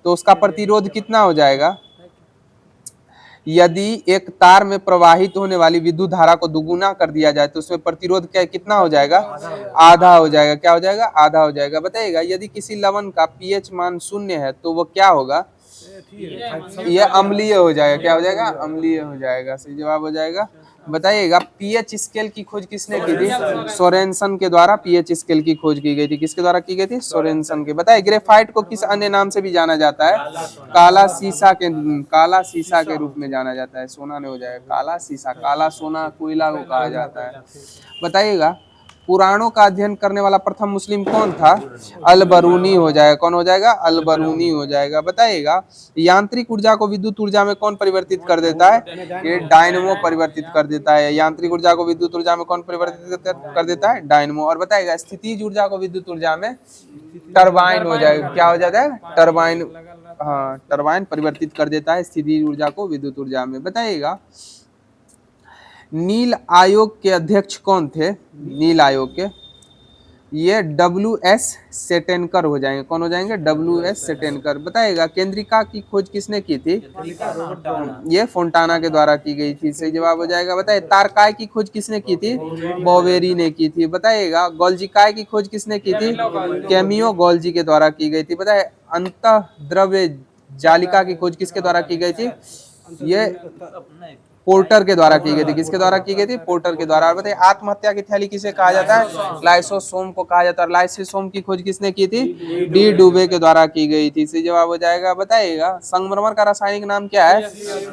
तो उसका प्रतिरोध कितना हो जाएगा? यदि एक तार में प्रवाहित होने वाली विद्युत धारा को दुगुना कर दिया जाए तो उसमें प्रतिरोध क्या कितना हो जाएगा? आधा हो जाएगा। क्या हो जाएगा? आधा हो जाएगा। बताइएगा यदि किसी लवण का पीएच मान 0 है तो वो क्या होगा? यह अम्लीय हो जाएगा। क्या हो जाएगा? अम्लीय हो जाएगा। सही जवाब हो जाएगा। बताइएगा पीएच स्केल की खोज किसने की थी? सोरेनसन के द्वारा पीएच स्केल की खोज की गई थी। किसके द्वारा की गई थी? सोरेनसन के। बताइए ग्रेफाइट को किस अन्य नाम से भी जाना जाता है? काला शीशा के रूप में जाना जाता है। सोना नहीं हो जाएगा, काला शीशा, काला सोना कोयला को कहा जाता है। बताइएगा पुराणों का अध्ययन करने वाला प्रथम मुस्लिम कौन था? अल-बरूनी हो जाएगा। कौन हो जाएगा? अल-बरूनी हो जाएगा। बताइएगा यांत्रिक ऊर्जा को विद्युत ऊर्जा में कौन परिवर्तित कर देता है? ये डायनमो परिवर्तित कर देता है। यांत्रिक ऊर्जा को विद्युत ऊर्जा में कौन परिवर्तित कर देता है? डायनमो। और बताइएगा स्थितिज ऊर्जा को विद्युत ऊर्जा में टरबाइन हो जाएगा। क्या हो जाता है? टरबाइन। हाँ टरबाइन परिवर्तित कर देता है स्थितिज ऊर्जा को विद्युत ऊर्जा में। बताइएगा नील आयोग के अध्यक्ष कौन थे? नील आयोग के ये WS सेटेनकर हो जाएंगे। कौन हो जाएंगे? WS सेटेनकर। बताइएगा केंद्रिका की खोज किसने की थी? ये फोंटाना के द्वारा की गई थी। सही जवाब हो जाएगा। बताइए तारकाय की खोज किसने की थी? बोवेरी ने की थी। बताइएगा गोल्जिकाय की खोज किसने की थी? कैमियो गोल्जी के द्वारा की गई थी। बताइए अंतःद्रव्य जालिका की खोज किसके द्वारा की गई थी? ये पोर्टर के द्वारा की गई थी। किसके द्वारा की गई थी? पोर्टर के द्वारा। बताइए आत्महत्या की थैली किसे कहा जाता है? लाइसोसोम को कहा जाता है। लाइसोसोम की खोज किसने की थी? डी डुबे के द्वारा की गई थी। सही जवाब हो जाएगा। बताइएगा संगमरमर का रासायनिक नाम क्या है?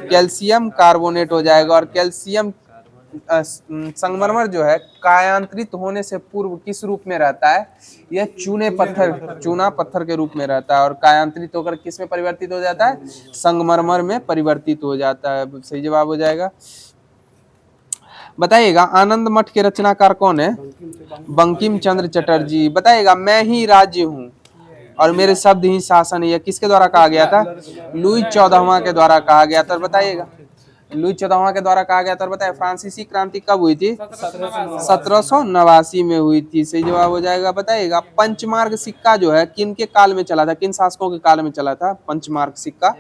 कैल्शियम कार्बोनेट हो जाएगा। और कैल्शियम संगमरमर जो है कायांतरित होने से पूर्व किस रूप में रहता है? यह चूना पत्थर के रूप में रहता है। और कायांतरित होकर किस में परिवर्तित हो जाता है? संगमरमर में परिवर्तित हो जाता है। सही जवाब हो जाएगा। बताइएगा आनंद मठ के रचनाकार कौन है? बंकिम चंद्र चटर्जी। बताइएगा मैं ही राज्य हूँ और मेरे शब्द ही शासन है, यह किसके द्वारा कहा गया था? लुई 14वां के द्वारा कहा गया था। बताइएगा लुई 14वां के द्वारा कहा गया था। बताइए फ्रांसीसी क्रांति कब हुई थी? 1789 में हुई थी। सही जवाब हो जाएगा। बताइएगा पंचमार्ग सिक्का जो है किन के काल में चला था? किन शासकों के काल में चला था पंचमार्ग सिक्का?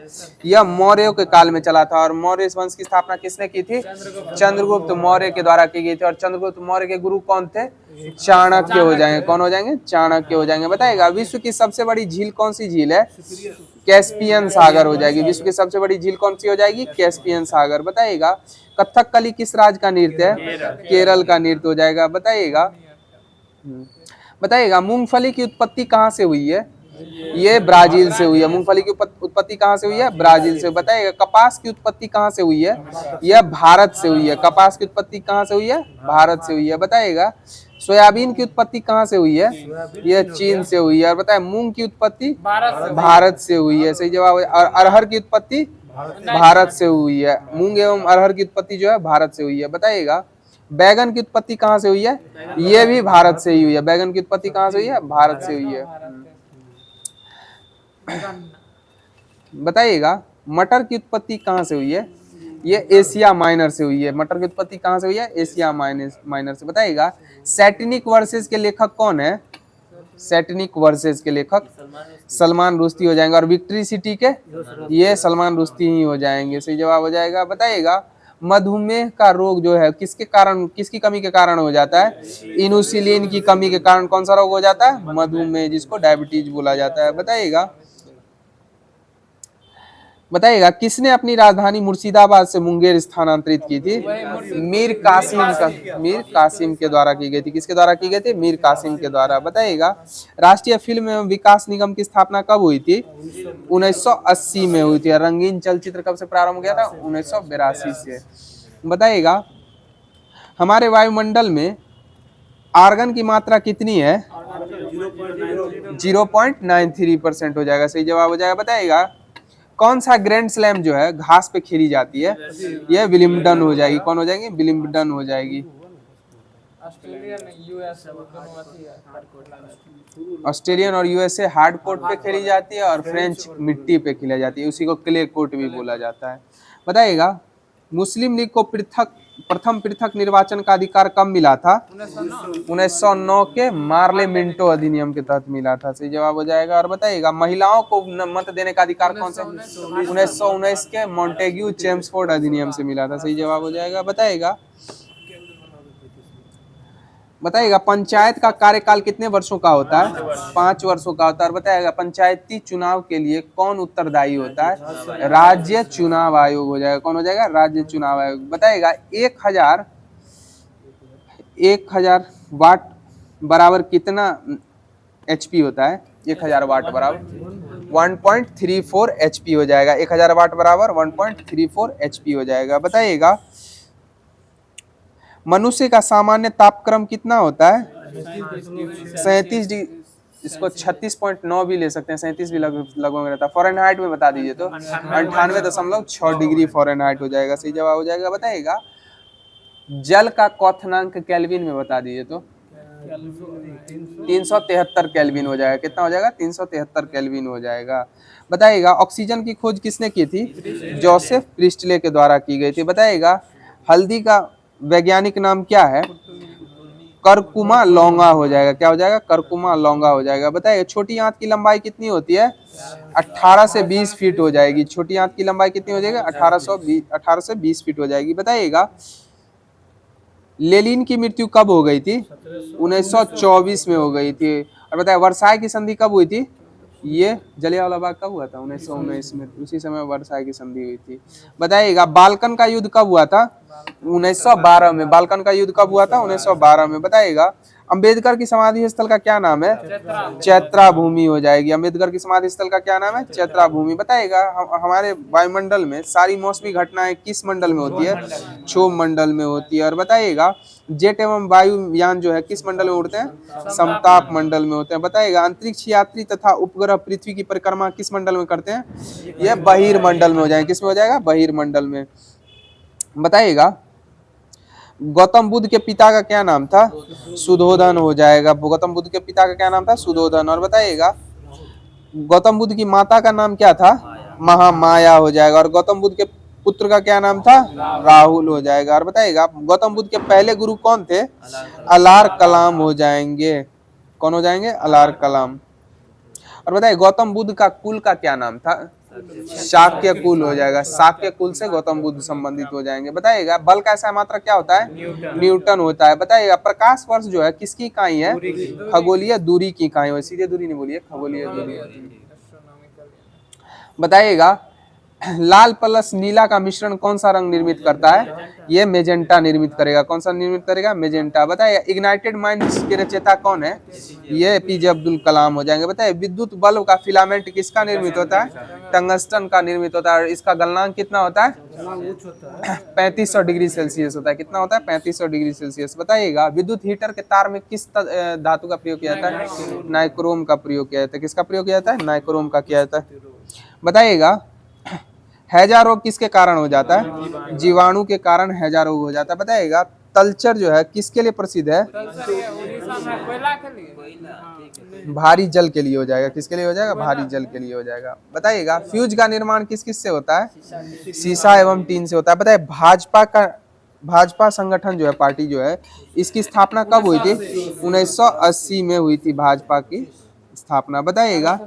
यह मौर्यों के काल में चला था। और मौर्य वंश की स्थापना किसने की थी? चंद्रगुप्त मौर्य के द्वारा की गई थी। और चंद्रगुप्त मौर्य के गुरु कौन थे? चाणक्य हो जाएंगे। कौन हो जाएंगे? चाणक्य हो जाएंगे। बताइएगा विश्व की सबसे बड़ी झील कौन सी झील है? कैस्पियन सागर हो जाएगी। विश्व की सबसे बड़ी झील कौन सी हो जाएगी? कैस्पियन सागर। बताइएगा कथकली किस राज्य का नृत्य है? केरल का नृत्य हो जाएगा। बताइएगा मूंगफली की उत्पत्ति कहाँ से हुई है? ये ब्राजील से हुई है। मूंगफली की उत्पत्ति कहाँ से हुई है? ब्राजील से। बताइएगा कपास की उत्पत्ति कहाँ से हुई है? यह भारत से हुई है। कपास की उत्पत्ति कहाँ से हुई है? भारत से हुई है। बताइएगा सोयाबीन की उत्पत्ति कहाँ से हुई है? यह चीन से हुई है। और बताए मूंग की उत्पत्ति भारत से हुई है। सही जवाब। और अरहर की उत्पत्ति भारत से हुई है। मूंग एवं अरहर की उत्पत्ति जो है भारत से हुई है। बताइएगा बैगन की उत्पत्ति कहाँ से हुई है? ये भी भारत से ही हुई है। बैगन की उत्पत्ति कहाँ से हुई है? भारत से हुई है। बताइएगा मटर की उत्पत्ति कहाँ से हुई है? ये एशिया माइनर से हुई है। मटर की उत्पत्ति कहाँ से हुई है? एशिया माइनर से। बताइएगा सैटिनिक वर्सेस के लेखक कौन है? सैटिनिक वर्सेस के लेखक सलमान रुश्दी हो जाएंगे। और विक्ट्री सिटी के ये सलमान रुश्दी ही हो जाएंगे। सही जवाब हो जाएगा। बताइएगा मधुमेह का रोग जो है किसके कारण, किसकी कमी के कारण हो जाता है? इनुसिलिन की कमी के कारण कौन सा रोग हो जाता है? मधुमेह, जिसको डायबिटीज बोला जाता है। बताइएगा बताइएगा किसने अपनी राजधानी मुर्शिदाबाद से मुंगेर स्थानांतरित की थी? मीर कासिम के द्वारा की गई थी। किसके द्वारा की गई थी? मीर कासिम के द्वारा। बताइएगा राष्ट्रीय फिल्म एवं विकास निगम की स्थापना कब हुई थी? 1980 में हुई थी। रंगीन चलचित्र कब से प्रारंभ हो गया था? 1982 से। बताइएगा हमारे वायुमंडल में आर्गन की मात्रा कितनी है? 0.93% हो जाएगा, सही जवाब हो जाएगा। बताइएगा कौन सा ग्रैंड स्लैम जो है घास पे खेली जाती है? यह विलिम्बडन हो जाएगी। कौन हो जाएगी? विलिम्बडन हो जाएगी। ऑस्ट्रेलियन और यूएसए हार्ड कोर्ट पे खेली जाती है और फ्रेंच मिट्टी पे खेली जाती है, उसी को क्ले कोर्ट भी बोला जाता है। बताइएगा मुस्लिम लीग को प्रथम पृथक निर्वाचन का अधिकार कब मिला था? 1909 के मार्ले मिंटो अधिनियम के तहत मिला था, सही जवाब हो जाएगा। और बताइएगा महिलाओं को मत देने का अधिकार कौन से? 1919 के मॉन्टेग्यू चेम्सफोर्ड अधिनियम से मिला था, सही जवाब हो जाएगा। बताइएगा पंचायत का कार्यकाल कितने वर्षों का होता है? 5 वर्षों का होता है। और बताइएगा पंचायती चुनाव के लिए कौन उत्तरदायी होता है? राज्य चुनाव आयोग हो जाएगा। कौन हो जाएगा? राज्य चुनाव आयोग। बताइएगा 1000 वाट बराबर कितना HP होता है? 1000 वाट बराबर 1.34 HP हो जाएगा। 1000 वाट बराबर 1.34 HP हो जाएगा। बताइएगा मनुष्य का सामान्य तापक्रम कितना होता है? 37 डिग्री, इसको 36.9 भी ले सकते हैं, 37 भी लगभग में रहता है। फॉरेनहाइट में बता दीजिए तो 98.6 डिग्री फॉरेनहाइट हो जाएगा, सही जवाब हो जाएगा। बताइएगा जल का क्वथनांक केल्विन में बता दीजिए तो 373 केल्विन हो जाएगा। कितना हो जाएगा? 373 केल्विन हो जाएगा। बताइएगा ऑक्सीजन की खोज किसने की थी? जोसेफ प्रिस्टले के द्वारा की गई थी। बताइएगा हल्दी का वैज्ञानिक नाम क्या है? करकुमा लौंगा हो जाएगा। क्या हो जाएगा? करकुमा लौंगा हो जाएगा। बताइए छोटी आंत की लंबाई कितनी होती है? 18 से 20 फीट हो जाएगी। छोटी आंत की लंबाई कितनी हो जाएगी? 18 से 20 फीट हो जाएगी। बताइएगा लेनिन की मृत्यु कब हो गई थी? 1924 में हो गई थी। और बताइए वर्साई की संधि कब हुई थी? ये जलियांवाला बाग कब हुआ था? 1919 में, उसी समय वर्साई की संधि हुई थी। बताइएगा बाल्कन का युद्ध कब हुआ था? 1912 में। बाल्कन का युद्ध कब हुआ था? 1912 में। बताइएगा अंबेडकर की समाधि स्थल का क्या नाम है? चैत्रा भूमि हो जाएगी। अंबेडकर की समाधि स्थल का क्या नाम है? चैत्रा भूमि। बताइएगा हमारे वायुमंडल में सारी मौसमी घटनाएं किस मंडल में होती है? क्षोभ मंडल में होती है। और बताइएगा जेट एवं वायुयान जो है किस मंडल में उड़ते हैं? समताप मंडल में होते हैं। बताइएगा अंतरिक्ष यात्री तथा उपग्रह पृथ्वी की परिक्रमा किस मंडल में करते हैं? यह बहिर्मंडल में हो जाएंगे। किस में हो जाएगा? बहिर्मंडल में। बताइएगा गौतम बुद्ध के पिता का क्या नाम था? सुधोधन हो जाएगा। गौतम बुद्ध के पिता का क्या नाम था? सुधोधन। और बताइएगा गौतम बुद्ध की माता का नाम क्या था? महामाया हो जाएगा। और गौतम बुद्ध के पुत्र का क्या नाम था? राहुल हो जाएगा। और बताइएगा गौतम बुद्ध के पहले गुरु कौन थे? अलार कलाम हो जाएंगे। कौन हो जाएंगे? अलार कलाम। और बताइए गौतम बुद्ध का कुल का क्या नाम था? शाक्य कुल हो जाएगा। शाक्य कुल से गौतम बुद्ध संबंधित हो जाएंगे। बताइएगा बल का ऐसा मात्रा क्या होता है? न्यूटन होता है। बताइएगा प्रकाश वर्ष जो है किसकी इकाई है? खगोलीय दूरी की इकाई है। सीधे दूरी नहीं बोलिए, खगोलीय दूरी। बताइएगा लाल प्लस नीला का मिश्रण कौन सा रंग निर्मित करता है? ये मेजेंटा निर्मित करेगा। कौन सा निर्मित करेगा? मेजेंटा। बताइए इग्नाइटेड माइंड्स के रचयिता कौन है? ये APJ अब्दुल कलाम हो जाएंगे। बताइए विद्युत बल्ब का फिलामेंट किसका निर्मित होता है? टंगस्टन का निर्मित होता है। और इसका गलनांक कितना होता है? 3500 डिग्री सेल्सियस होता है। कितना होता है? 3500 डिग्री सेल्सियस। बताइएगा विद्युत हीटर के तार में किस धातु का प्रयोग किया जाता है? नाइक्रोम का प्रयोग किया जाता है। किसका प्रयोग किया जाता है? नाइक्रोम का किया जाता है। बताइएगा हैजा रोग किसके कारण हो जाता है? जीवाणु के कारण हैजा रोग हो जाता है। बताइएगा तलचर जो है किसके लिए प्रसिद्ध है? भारी जल के लिए हो जाएगा। किसके लिए हो जाएगा? भारी जल के लिए हो जाएगा। बताइएगा फ्यूज का निर्माण किस किस से होता है? शीशा एवं टीन से होता है। बताइए भाजपा संगठन जो है, पार्टी जो है, इसकी स्थापना कब हुई थी? 1980 में हुई थी भाजपा की स्थापना। बताइएगा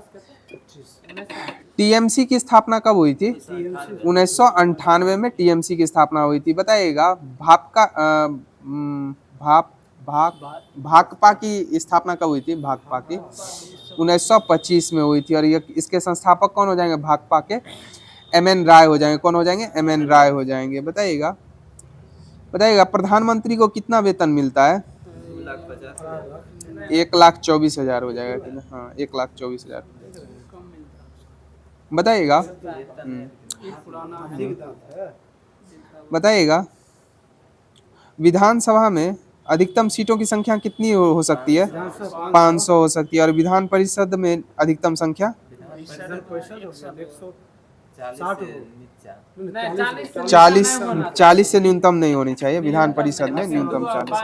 टीएमसी की स्थापना कब हुई थी? 1998 में टीएमसी की स्थापना हुई थी। बताइएगा भापका भाप भाक भाकपा की स्थापना कब हुई थी? भाकपा की 1925 में हुई थी। और ये इसके संस्थापक कौन हो जाएंगे? भाकपा के एमएन राय हो जाएंगे। कौन हो जाएंगे? एमएन राय हो जाएंगे। बताइएगा बताइएगा प्रधानमंत्री को कितना वेतन मिलता है? 1,24,000 हो जाएगा कि ना? हाँ 1,24,000 बताइएगा। बताइएगा विधानसभा में अधिकतम सीटों की संख्या कितनी हो सकती है? 500 हो सकती है। और विधान परिषद में अधिकतम संख्या 40 से न्यूनतम नहीं होनी चाहिए। विधान परिषद में न्यूनतम 40।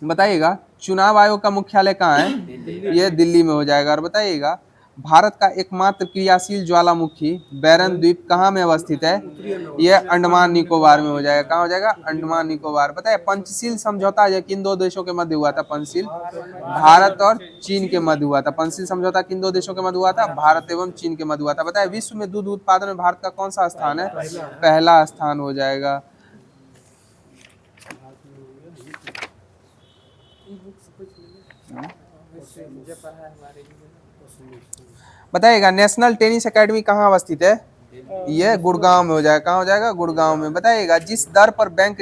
बताइएगा चुनाव आयोग का मुख्यालय कहाँ है? ये दिल्ली में हो जाएगा। और बताइएगा भारत का एकमात्र क्रियाशील ज्वालामुखी बैरन द्वीप कहाँ में अवस्थित है? यह अंडमान निकोबार में हो जाएगा। कहाँ हो जाएगा? अंडमान निकोबार। बताइए पंचशील समझौता किन दो देशों के मध्य हुआ था? पंचशील भारत और चीन के मध्य हुआ था। पंचशील समझौता किन दो देशों के मध्य हुआ था? भारत एवं चीन के मध्य हुआ था। बताइए विश्व में दूध उत्पादन में भारत का कौन सा स्थान है? पहला स्थान हो जाएगा। बताइएगा नेशनल टेनिस एकेडमी कहाँ अवस्थित है? ये गुड़गांव में हो जाएगा। कहाँ हो जाएगा? गुड़गांव में। बताइएगा जिस दर पर बैंक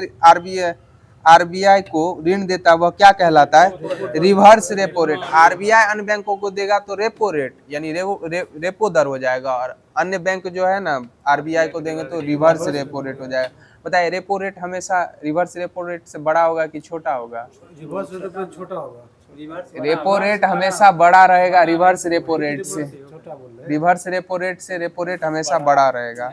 आरबीआई को ऋण देता है वह क्या कहलाता है? Reverse repo rate. आरबीआई अन्य बैंकों को देगा तो रेपो रेट यानी रेपो दर हो जाएगा। और अन्य बैंक जो है ना आरबीआई को देंगे तो रिवर्स रेपो रेट हो जाएगा। बताइए रेपो रेट हमेशा रिवर्स रेपो रेट से बड़ा होगा कि छोटा होगा? रिवर्स रेपो रेट छोटा होगा। रेपो रेट हमेशा बड़ा रहेगा रिवर्स रेपो रेट से। रिवर्स रेपो रेट से रेपो रेट हमेशा बड़ा रहेगा।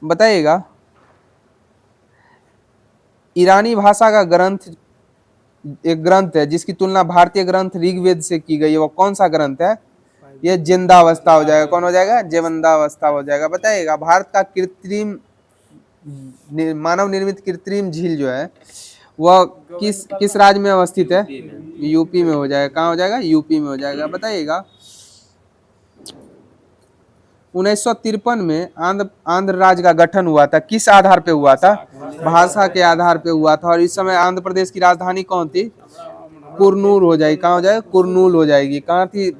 बताइएगा ईरानी भाषा का ग्रंथ एक ग्रंथ है जिसकी तुलना भारतीय ग्रंथ ऋग्वेद से की गई है। वो कौन सा ग्रंथ है? ये जिंदावस्था हो जाएगा। कौन हो जाएगा? जिंदावस्था हो जाएगा। बताइएगा भारत का कृत्रिम मानव निर्मित कृत्रिम झील जो है वह किस राज्य में अवस्थित है? यूपी में हो जाएगा। कहाँ हो जाएगा? यूपी में हो जाएगा। बताइएगा 1953 में आंध्र राज्य का गठन हुआ था। किस आधार पे हुआ था? भाषा के आधार पे हुआ था। और इस समय आंध्र प्रदेश की राजधानी कौन थी? कुरनूल हो जाएगी। कहाँ हो जाएगा? कुरनूल हो जाएगी। कहाँ थी?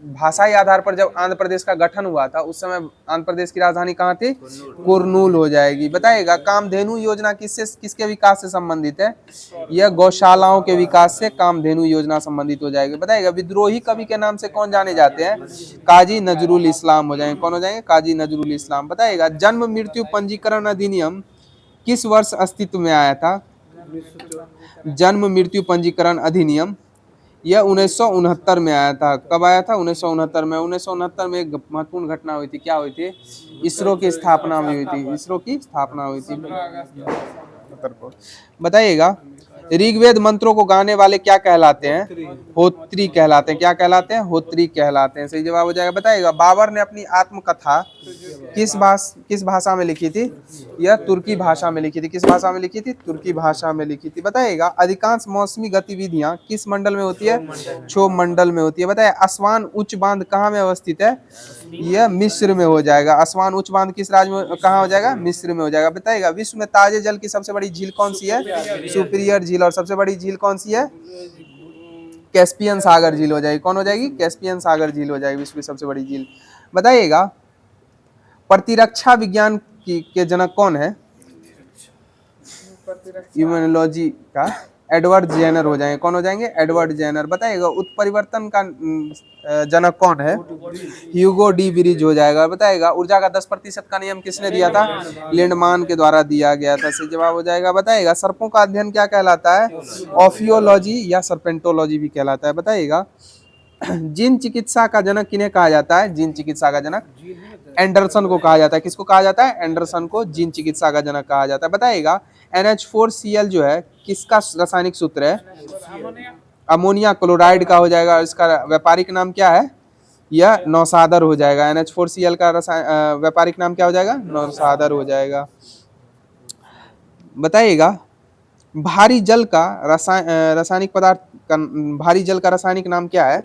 भाषाई आधार पर जब आंध्र प्रदेश का गठन हुआ था उस समय आंध्र प्रदेश की राजधानी कहाँ थी? कुरनूल हो जाएगी। बताइएगा कामधेनु योजना किसके विकास से संबंधित है? यह गौशालाओं के विकास से कामधेनु योजना संबंधित हो जाएगी। बताइएगा विद्रोही कवि के नाम से कौन जाने जाते हैं? काजी नजरुल इस्लाम हो जाएंगे। कौन हो जाएंगे? काजी नजरुल इस्लाम। बताइएगा जन्म मृत्यु पंजीकरण अधिनियम किस वर्ष अस्तित्व में आया था? जन्म मृत्यु पंजीकरण अधिनियम यह 1969 में आया था। कब आया था? 1969 में। 1969 में एक महत्वपूर्ण घटना हुई थी। क्या हुई थी? इसरो की स्थापना में हुई थी। इसरो की स्थापना हुई थी। बताइएगा ऋग्वेद मंत्रों को गाने वाले क्या कहलाते हैं? होत्री कहलाते हैं। क्या कहलाते हैं? होत्री कहलाते हैं। सही जवाब हो जाएगा। बताइएगा बाबर ने अपनी आत्मकथा किस भाषा में लिखी थी? यह तुर्की भाषा में लिखी थी। किस भाषा में लिखी थी? तुर्की भाषा में लिखी थी। बताइएगा अधिकांश मौसमी गतिविधियां किस मंडल में होती है? क्षोभ मंडल में होती है। बताइए असवान उच्च बांध कहाँ में अवस्थित है? यह मिस्र में हो जाएगा। असवान उच्च बांध किस राज्य में कहाँ हो जाएगा? मिस्र में हो जाएगा। बताइएगा विश्व में ताजे जल की सबसे बड़ी झील कौन सी है? सुपीरियर झील। और सबसे बड़ी झील कौन सी है? कैस्पियन सागर झील हो जाएगी। कौन हो जाएगी? कैस्पियन सागर झील हो जाएगी विश्व की सबसे बड़ी झील। बताइएगा प्रतिरक्षा विज्ञान के जनक कौन है? इम्यूनोलॉजी का एडवर्ड जेनर हो जाएंगे। कौन हो जाएंगे? Edward Jenner. बताइएगा उत्परिवर्तन का जनक कौन है? ह्यूगो डी ब्रिज हो जाएगा। बताइएगा ऊर्जा का 10% का नियम किसने दिया था? लिंडमान के द्वारा दिया गया था। सही जवाब हो जाएगा। बताइएगा सर्पों का अध्ययन क्या कहलाता है? ऑफियोलॉजी या सर्पेंटोलॉजी भी कहलाता है। बताइएगा जीन चिकित्सा का जनक किन्हें कहा जाता है? जीन चिकित्सा का जनक एंडरसन को कहा जाता है। किसको कहा जाता है? एंडरसन को जीन चिकित्सा का जनक कहा जाता है। बताइएगा NH4Cl जो है किसका रासायनिक सूत्र है? अमोनिया क्लोराइड का हो जाएगा। इसका व्यापारिक नाम क्या है? यह नौसादर हो जाएगा। NH4Cl का व्यापारिक नाम क्या हो जाएगा? नौसादर हो जाएगा। बताइएगा भारी जल का रासायनिक पदार्थ का, भारी जल का रासायनिक नाम क्या है?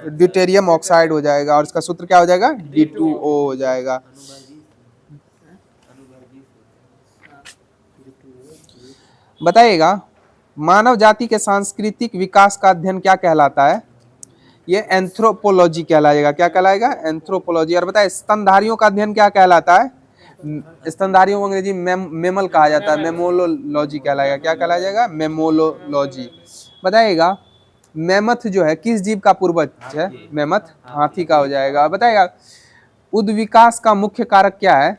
ड्यूटेरियम ऑक्साइड हो जाएगा, और इसका सूत्र क्या हो जाएगा? D2O हो जाएगा। बताइएगा, मानव जाति के सांस्कृतिक विकास का अध्ययन क्या कहलाता है? ये एंथ्रोपोलॉजी कहलाएगा। क्या कहलाएगा? एंथ्रोपोलॉजी। और बताए, स्तनधारियों का अध्ययन क्या कहलाता है? स्तनधारियों को अंग्रेजी मेमल कहा जाता है, मेमोलॉजी कहलाएगा। क्या कहलाया जाएगा? मेमोलॉजी। बताइएगा, मेमथ जो है किस जीव का पूर्वज है? मेमथ हाथी का हो जाएगा। बताइएगा, उद्विकास का मुख्य कारक क्या है?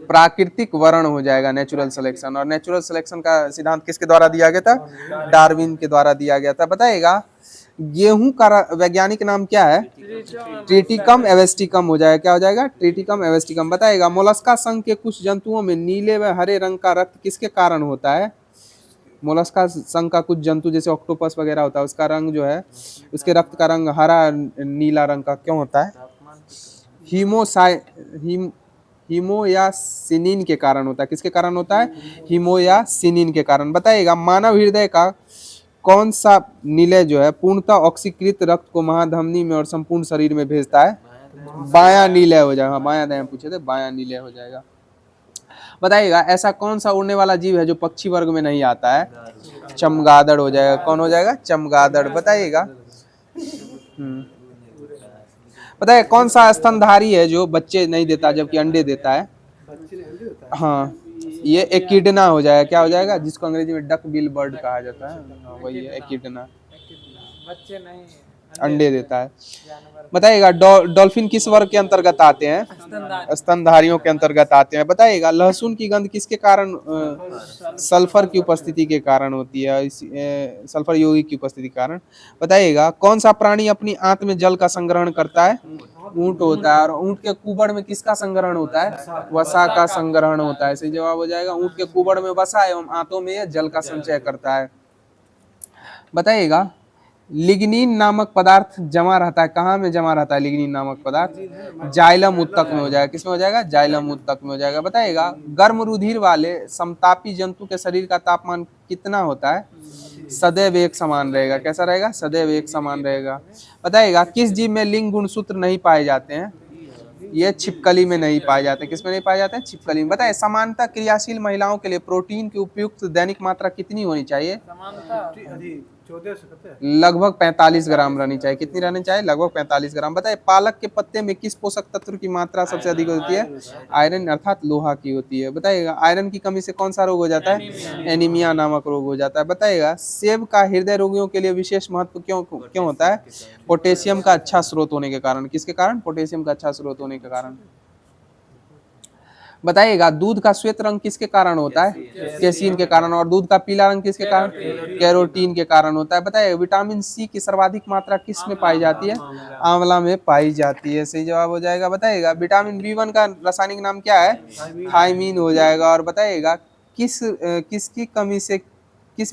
प्राकृतिक वर्ण हो जाएगा, नेचुरल सिलेक्शन। और नेचुरल सिलेक्शन का सिद्धांत किसके द्वारा दिया गया था? डार्विन के द्वारा दिया गया था। बताइएगा, गेहूं का वैज्ञानिक नाम क्या है? ट्रिटिकम एवेस्टिकम हो जाएगा। क्या हो जाएगा? ट्रिटिकम एवेस्टिकम। बताइएगा, मोलस्का संघ के कुछ जंतुओं में नीले व हरे रंग का रक्त किसके कारण होता है? मोलस्का संघ का कुछ जंतु जैसे ऑक्टोपस वगैरह होता है, उसका रंग जो है, उसके रक्त का रंग हरा नीला रंग का क्यों होता है? हीमोयासिनिन के कारण होता है। किसके कारण होता है? हीमोयासिनिन के कारण। बताइएगा, मानव हृदय का कौन सा निलय जो है पूर्णतः ऑक्सीकृत रक्त को महाधमनी में और संपूर्ण शरीर में भेजता है? बायां निलय हो जाएगा। बायां दायां पूछे थे, बायां निलय हो जाएगा। बताइएगा, ऐसा कौन सा उड़ने वाला जीव है जो पक्षी वर्ग में नहीं आता है? चमगादड़ हो जाएगा। कौन हो जाएगा? चमगादड़। बताइएगा, बताइए, कौन सा स्तनधारी है जो बच्चे नहीं देता जबकि अंडे देता है? हाँ, ये एकिडना हो जाएगा। क्या हो जाएगा? जिसको अंग्रेजी में डक बिल बर्ड कहा जाता है, वही है एकिडना। बच्चे नहीं, अंडे देता है। बताइएगा, डॉल्फिन किस वर्ग के अंतर्गत आते हैं? स्तनधारियों के अंतर्गत आते हैं। बताइएगा, लहसुन की गंध किसके कारण? सल्फर की उपस्थिति के कारण होती है, सल्फर यौगिक की उपस्थिति के कारण। बताइएगा, कौन सा प्राणी अपनी आंत में जल का संग्रहण करता है? ऊंट होता है। और ऊंट के कुबड़ में किसका संग्रहण होता है? वसा का संग्रहण होता है। सही जवाब हो जाएगा, ऊंट के कुबड़ में वसा एवं आंतों में यह जल का संचय करता है। बताइएगा, लिग्निन नामक पदार्थ जमा रहता है, कहाँ में जमा रहता है लिग्निन नामक पदार्थ? जाइलम ऊतक में हो जाएगा। किसमें हो जाएगा? जाइलम ऊतक में हो जाएगा। बताइएगा, गर्म रुधिर वाले समतापी जंतु के शरीर का तापमान कितना होता है? सदैव एक समान रहेगा। कैसा रहेगा? सदैव एक समान रहेगा। बताइएगा, किस जीव में लिंग गुणसूत्र नहीं पाए जाते हैं? ये छिपकली में नहीं पाए जाते। किसमें नहीं पाए जाते हैं? छिपकली में। बताइए, समानता क्रियाशील महिलाओं के लिए प्रोटीन की उपयुक्त दैनिक मात्रा कितनी होनी चाहिए? लगभग 45 ग्राम रहनी चाहिए। कितनी रहनी चाहिए? लगभग 45 ग्राम। बताइए, पालक के पत्ते में किस पोषक तत्व की मात्रा सबसे अधिक होती है? आयरन अर्थात लोहा की होती है। बताइएगा, आयरन की कमी से कौन सा रोग हो जाता है? एनीमिया नामक रोग हो जाता है। बताइएगा, सेब का हृदय रोगियों के लिए विशेष महत्व क्यों होता है? पोटेशियम का अच्छा स्रोत होने के कारण। किसके कारण? पोटेशियम का अच्छा स्रोत होने के कारण। बताइएगा, दूध का श्वेत रंग किसके कारण होता है? कैसीन के कारण। और दूध का पीला रंग किसके कारण? कैरोटीन के कारण होता है। बताइए, विटामिन सी की सर्वाधिक मात्रा किस में पाई जाती है? आंवला में पाई जाती है। सही जवाब हो जाएगा। बताइएगा, विटामिन B1 का रासायनिक नाम क्या है? थायमीन हो जाएगा। और बताइएगा, किस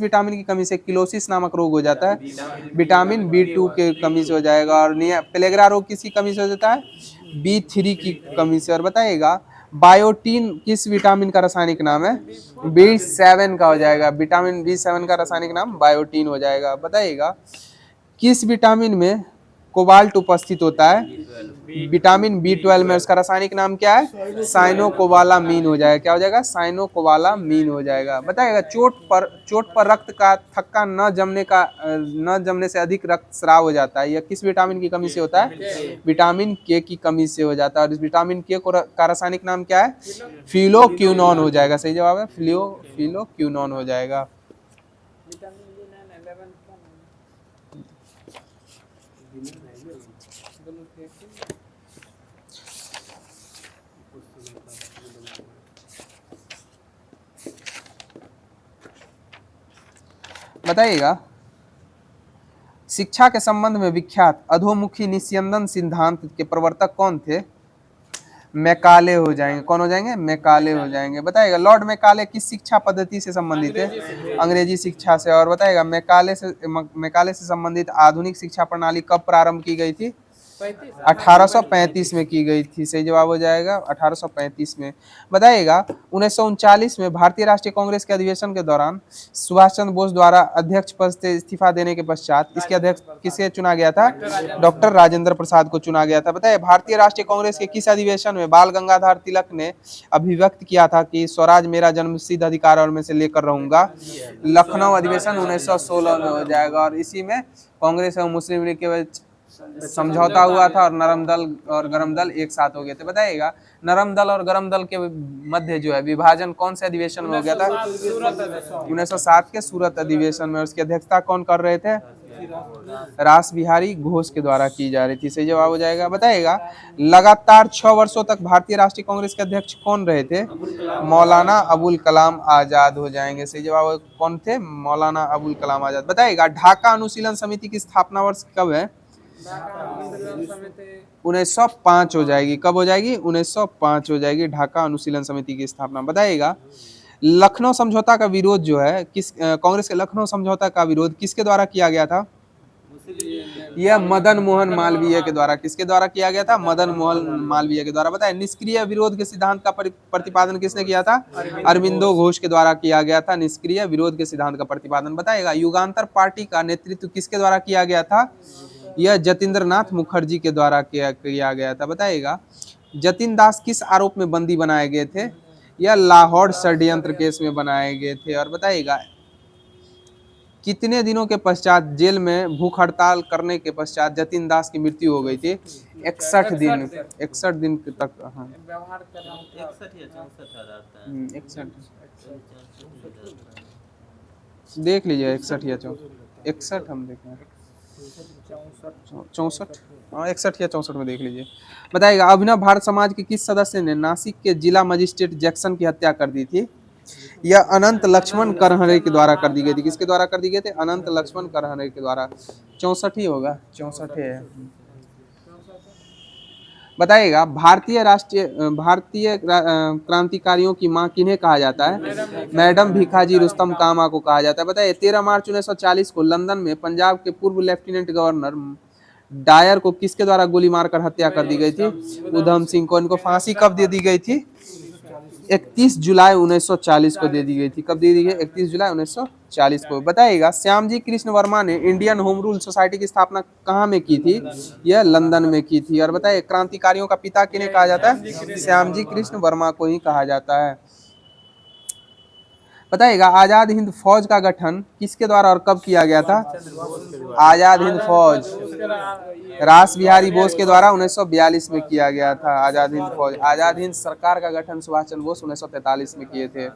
विटामिन की कमी से किलोसिस नामक रोग हो जाता है? विटामिन B2 के कमी से हो जाएगा। और पेलेग्रा रोग किसकी कमी से हो जाता है? B3 की कमी से। और बताइएगा, बायोटीन किस विटामिन का रासायनिक नाम है? B7 का हो जाएगा। विटामिन B7 का रासायनिक नाम बायोटीन हो जाएगा। बताइएगा, किस विटामिन में कोबाल्ट उपस्थित होता है? विटामिन B12 में। उसका रासायनिक नाम क्या है? साइनोकोबालामीन हो जाएगा। क्या हो जाएगा? साइनोकोबालामीन हो जाएगा। बताइएगा, चोट पर रक्त का थक्का न जमने से अधिक रक्त स्राव हो जाता है, यह किस विटामिन की कमी से होता है? विटामिन K की कमी से हो जाता है। और इस विटामिन K का रासायनिक नाम क्या है? फिलोक्यूनॉन हो जाएगा। सही जवाब है, फिलोक्यूनॉन हो जाएगा। बताइएगा, शिक्षा के संबंध में विख्यात अधोमुखी निस्यंदन सिद्धांत के प्रवर्तक कौन थे? मैकाले हो जाएंगे। कौन हो जाएंगे? मैकाले हो जाएंगे। बताइएगा, लॉर्ड मैकाले किस शिक्षा पद्धति से संबंधित है? अंग्रेजी शिक्षा से। और बताइएगा, मैकाले से संबंधित आधुनिक शिक्षा प्रणाली कब प्रारंभ की गई थी? 1835 में की गई थी। सही जवाब हो जाएगा 1835 में। बताइएगा 1939 में भारतीय राष्ट्रीय कांग्रेस के अधिवेशन के दौरान सुभाष चंद्र बोस द्वारा अध्यक्ष पद से इस्तीफा देने के पश्चात इसके अध्यक्ष किसे चुना गया था? डॉक्टर राजेंद्र प्रसाद को चुना गया था। बताइए भारतीय राष्ट्रीय कांग्रेस के किस अधिवेशन में बाल गंगाधर तिलक ने अभिव्यक्त किया था कि स्वराज मेरा जन्मसिद्ध अधिकार और मैं इसे लेकर रहूंगा? लखनऊ अधिवेशन 1916 में हो जाएगा। और इसी में कांग्रेस और मुस्लिम लीग के बीच समझौता हुआ था और नरम दल और गरम दल एक साथ हो गए थे। बताइएगा नरम दल और गरम दल के मध्य जो है विभाजन कौन से अधिवेशन में हो गया था? 1907 के सूरत अधिवेशन में। और उसकी अध्यक्षता कौन कर रहे थे? रास बिहारी घोष के द्वारा की जा रही थी। सही जवाब हो जाएगा। बताइएगा लगातार 6 वर्षों तक भारतीय राष्ट्रीय कांग्रेस के अध्यक्ष कौन रहे थे? मौलाना अबुल कलाम आजाद हो जाएंगे। सही जवाब कौन थे? मौलाना अबुल कलाम आजाद। बताइएगा ढाका अनुशीलन समिति की स्थापना वर्ष कब है? 1905 हो जाएगी। कब हो जाएगी? 1905 हो जाएगी ढाका अनुशीलन समिति की स्थापना। बताइएगा लखनऊ समझौता का विरोध जो है किस कांग्रेस के लखनऊ समझौता का विरोध किसके द्वारा किया गया था? यह मदन मोहन मालवीय के द्वारा। किसके द्वारा किया गया था? मदन मोहन मालवीय के द्वारा। बताए निष्क्रिय विरोध के सिद्धांत का प्रतिपादन किसने किया था? अरविंदो घोष के द्वारा किया गया था निष्क्रिय विरोध के सिद्धांत का प्रतिपादन। बताएगा युगांतर पार्टी का नेतृत्व किसके द्वारा किया गया था? यह जतिंद्र नाथ मुखर्जी के द्वारा किया गया था। बताइएगा जतिन दास किस आरोप में बंदी बनाए गए थे? यह लाहौर षड्यंत्र केस में बनाए गए थे। और बताइएगा कितने दिनों के पश्चात जेल में भूख हड़ताल करने के पश्चात जतिन दास की मृत्यु हो गई थी? 61 दिन। 61 दिन तक। हाँ 61 देख लीजिए 61 या 61 हम देखें 64 हाँ 61 या 64 में देख लीजिए। बताइएगा अभिनव भारत समाज के किस सदस्य ने नासिक के जिला मजिस्ट्रेट जैक्सन की हत्या कर दी थी? यह अनंत लक्ष्मण करहरे के द्वारा कर दी गई थी। किसके द्वारा कर दी गई थी? अनंत लक्ष्मण करहरे के द्वारा। 64 ही होगा 64 है। बताइएगा भारतीय क्रांतिकारियों की मां किन्हें कहा जाता है? मैडम भीखाजी रुस्तम कामा को कहा जाता है। बताइए 13 मार्च 1940 को लंदन में पंजाब के पूर्व लेफ्टिनेंट गवर्नर डायर को किसके द्वारा गोली मारकर हत्या कर दी गई थी? उधम सिंह को। इनको फांसी कब दे दी गई थी? 31 जुलाई 1940 को दे दी गई थी। कब दे दी गई? 31 जुलाई 1940 को। बताइएगा श्यामजी कृष्ण वर्मा ने इंडियन होम रूल सोसाइटी की स्थापना कहाँ में की थी? यह लंदन में की थी। और बताइए क्रांतिकारियों का पिता किन्हें कहा जाता है? श्यामजी कृष्ण वर्मा को ही कहा जाता है। बताइएगा आजाद हिंद फौज का गठन किसके द्वारा और कब किया गया था? आजाद हिंद फौज रास बिहारी बोस के द्वारा 1942 में किया गया था। आजाद हिंद फौज। आजाद हिंद सरकार का गठन सुभाष चंद्र बोस 1943 में किए थे।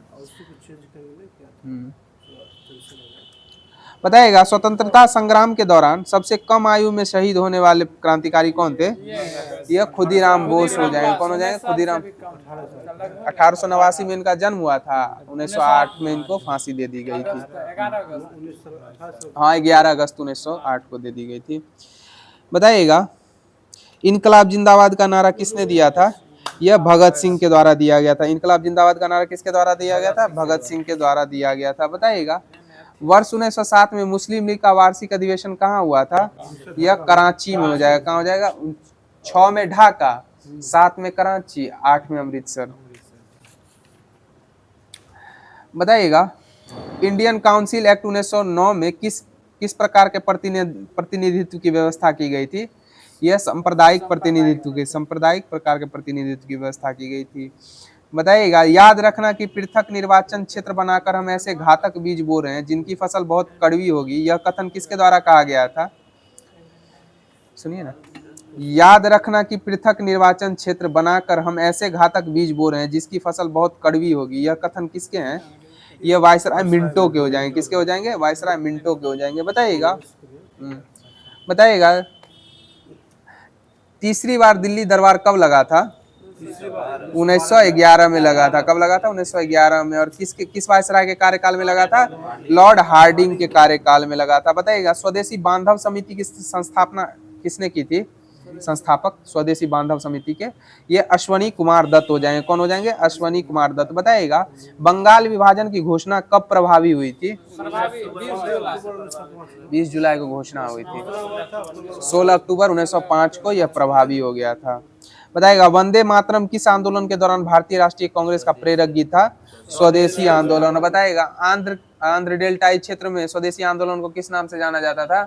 बताइएगा स्वतंत्रता संग्राम के दौरान सबसे कम आयु में शहीद होने वाले क्रांतिकारी कौन थे? यह खुदीराम बोस हो जाएंगे। कौन हो जाएंगे? खुदीराम। 1889 में इनका जन्म हुआ था। 1908 में इनको फांसी दे दी गई थी। हाँ 11 अगस्त 1908 को दे दी गई थी। बताइएगा इनकलाब जिंदाबाद का नारा किसने दिया था? यह भगत सिंह के द्वारा दिया गया था। इनकलाब जिंदाबाद का नारा किसके द्वारा दिया गया था? भगत सिंह के द्वारा दिया गया था। बताइएगा वर्ष 1907 में मुस्लिम लीग का वार्षिक अधिवेशन कहाँ हुआ था? यह कराची में हो जाएगा। कहाँ हो जाएगा? 6 में ढाका, 7 में कराची, 8 में अमृतसर। बताइएगा इंडियन काउंसिल एक्ट 1909 में किस प्रकार के प्रतिनिधित्व की व्यवस्था की गई थी? यह सांप्रदायिक प्रकार के प्रतिनिधित्व की व्यवस्था की गई थी। बताइएगा याद रखना कि पृथक निर्वाचन क्षेत्र बनाकर हम ऐसे घातक बीज बो रहे हैं जिनकी फसल बहुत कड़वी होगी। यह कथन किसके द्वारा कहा गया था? सुनिए ना। याद रखना कि पृथक निर्वाचन क्षेत्र बनाकर हम ऐसे घातक बीज बो रहे हैं जिसकी फसल बहुत कड़वी होगी। यह कथन किसके हैं? यह वायसराय मिंटो के हो जाएंगे। किसके हो जाएंगे? वायसराय मिंटो के हो जाएंगे। बताइएगा तीसरी बार दिल्ली दरबार कब लगा था? 1911 में लगा था। कब लगा था? 1911 में। और किस वायसराय के कार्यकाल में लगा था? लॉर्ड हार्डिंग के कार्यकाल में लगा था। बताइएगा स्वदेशी बांधव समिति की संस्थापना किसने की थी? संस्थापक स्वदेशी बांधव समिति के। ये अश्वनी कुमार दत्त हो जाएंगे। कौन हो जाएंगे? अश्वनी कुमार दत्त। बताइएगा बंगाल विभाजन की घोषणा कब प्रभावी हुई थी? 20 जुलाई को घोषणा हुई थी। 16 अक्टूबर 1905 को यह प्रभावी हो गया था। बताइएगा वंदे मातरम किस आंदोलन के दौरान भारतीय राष्ट्रीय कांग्रेस का प्रेरक गीत था? स्वदेशी आंदोलन। बताइएगा आंध्र डेल्टाई क्षेत्र में स्वदेशी आंदोलन को किस नाम से जाना जाता था?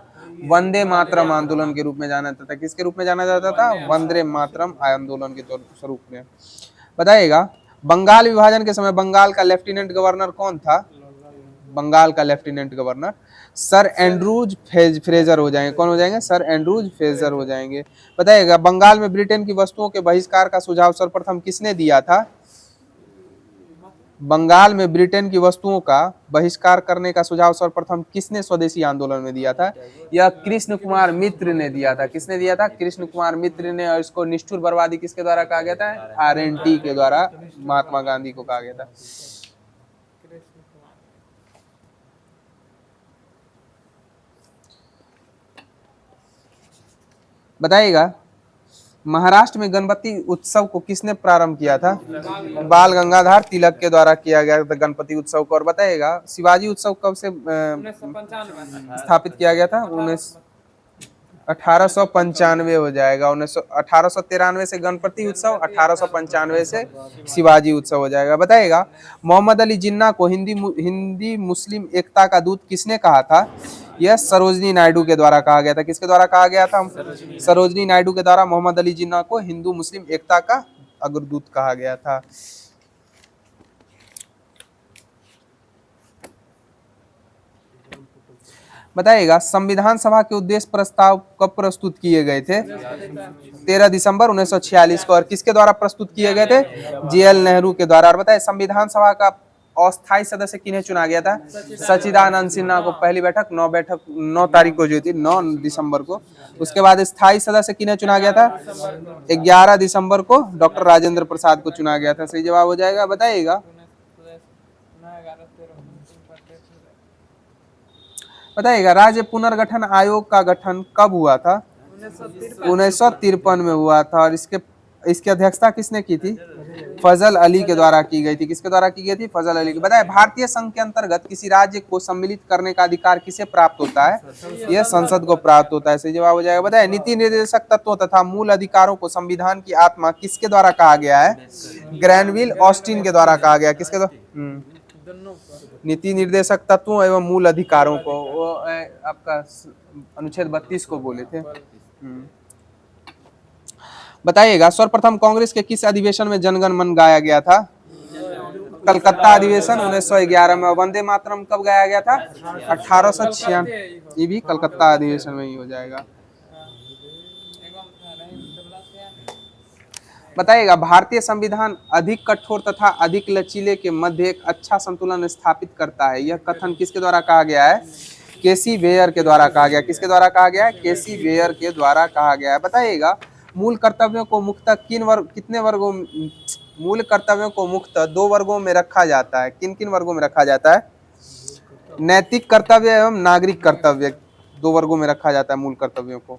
वंदे मातरम आंदोलन के रूप में जाना जाता था। किसके रूप में जाना जाता था? वंदे मातरम आंदोलन के स्वरूप में। बताइएगा बंगाल विभाजन के समय बंगाल का लेफ्टिनेंट गवर्नर कौन था? बंगाल का lieutenant governor sir Andrews Fraser हो जाएंगे। कौन हो जाएंगे? सर एंड्रूज फ्रेजर हो जाएंगे। बताइएगा बंगाल में ब्रिटेन की वस्तुओं के बहिष्कार का सुझाव सर्वप्रथम किसने दिया था? बंगाल में ब्रिटेन की वस्तुओं का बहिष्कार करने का सुझाव सर्वप्रथम किसने स्वदेशी आंदोलन में दिया था? यह कृष्ण कुमार मित्र ने दिया था। किसने दिया था? कृष्ण कुमार मित्र ने। और इसको निष्ठुर बर्बादी किसके द्वारा कहा गया था? RNT के द्वारा महात्मा गांधी को कहा गया था। बताइएगा महाराष्ट्र में गणपति उत्सव को किसने प्रारंभ किया था? बाल गंगाधर तिलक के द्वारा किया गया था गणपति उत्सव को। और बताइएगा शिवाजी उत्सव कब से स्थापित किया गया था? 1895 हो जाएगा। 1893 से गणपति उत्सव, 1895 से शिवाजी उत्सव हो जाएगा। बताइएगा मोहम्मद अली जिन्ना को हिंदी मुस्लिम एकता का दूत किसने कहा था? यह सरोजनी नायडू के द्वारा कहा गया था। किसके द्वारा कहा गया था? सरोजनी नायडू के द्वारा मोहम्मद अली जिन्ना को हिंदू मुस्लिम एकता का अग्रदूत कहा गया था। बताइएगा संविधान सभा के उद्देश्य प्रस्ताव कब प्रस्तुत किए गए थे? 13 दिसंबर 1946 को। और किसके द्वारा प्रस्तुत किए गए थे? JL नेहरू के द्वारा। और बताइए संविधान सभा का अस्थायी सदस्य किन्हें चुना गया था? सच्चिदानंद सिन्हा को। पहली बैठक 9 तारीख को जो थी, 9 दिसंबर को। उसके बाद स्थायी सदस्य किन्हें चुना गया था? 11 दिसंबर को डॉक्टर राजेंद्र प्रसाद को चुना गया था। सही जवाब हो जाएगा। बताइएगा राज्य पुनर्गठन आयोग का गठन कब हुआ था? 1953 में हुआ था। और इसकी अध्यक्षता किसने की थी? फजल अली के द्वारा की गई थी। किसके द्वारा की गई थी? फजल अली की। बताए भारतीय संघ के अंतर्गत किसी राज्य को सम्मिलित करने का अधिकार किसे प्राप्त होता है? यह संसद को प्राप्त होता है। सही जवाब हो जाएगा। बताए नीति निर्देशक तत्वों तथा मूल अधिकारों को संविधान की आत्मा किसके द्वारा कहा गया है? ग्रैनविल ऑस्टिन के द्वारा कहा गया। किसके द्वारा? नीति निर्देशक तत्वों एवं मूल अधिकारों को वो आपका अनुच्छेद 32 को बोले थे। बताइएगा सर्वप्रथम कांग्रेस के किस अधिवेशन में जनगण मन गाया गया था? कलकत्ता अधिवेशन 1911 में। वंदे मातरम कब गाया गया था? 1896। ये भी कलकत्ता अधिवेशन में ही हो जाएगा। बताइएगा भारतीय संविधान अधिक कठोर तथा अधिक लचीले के मध्य एक अच्छा संतुलन स्थापित करता है। यह कथन किसके द्वारा कहा गया है? केसी वेयर के द्वारा कहा गया। किसके द्वारा कहा गया है? केसी वेयर के द्वारा कहा गया है। बताइएगा मूल कर्तव्यों को मुख्यतः मूल कर्तव्यों को मुख्यतः 2 वर्गों में रखा जाता है। किन किन वर्गों में रखा जाता है? नैतिक कर्तव्य एवं नागरिक कर्तव्य 2 वर्गों में रखा जाता है मूल कर्तव्यों को।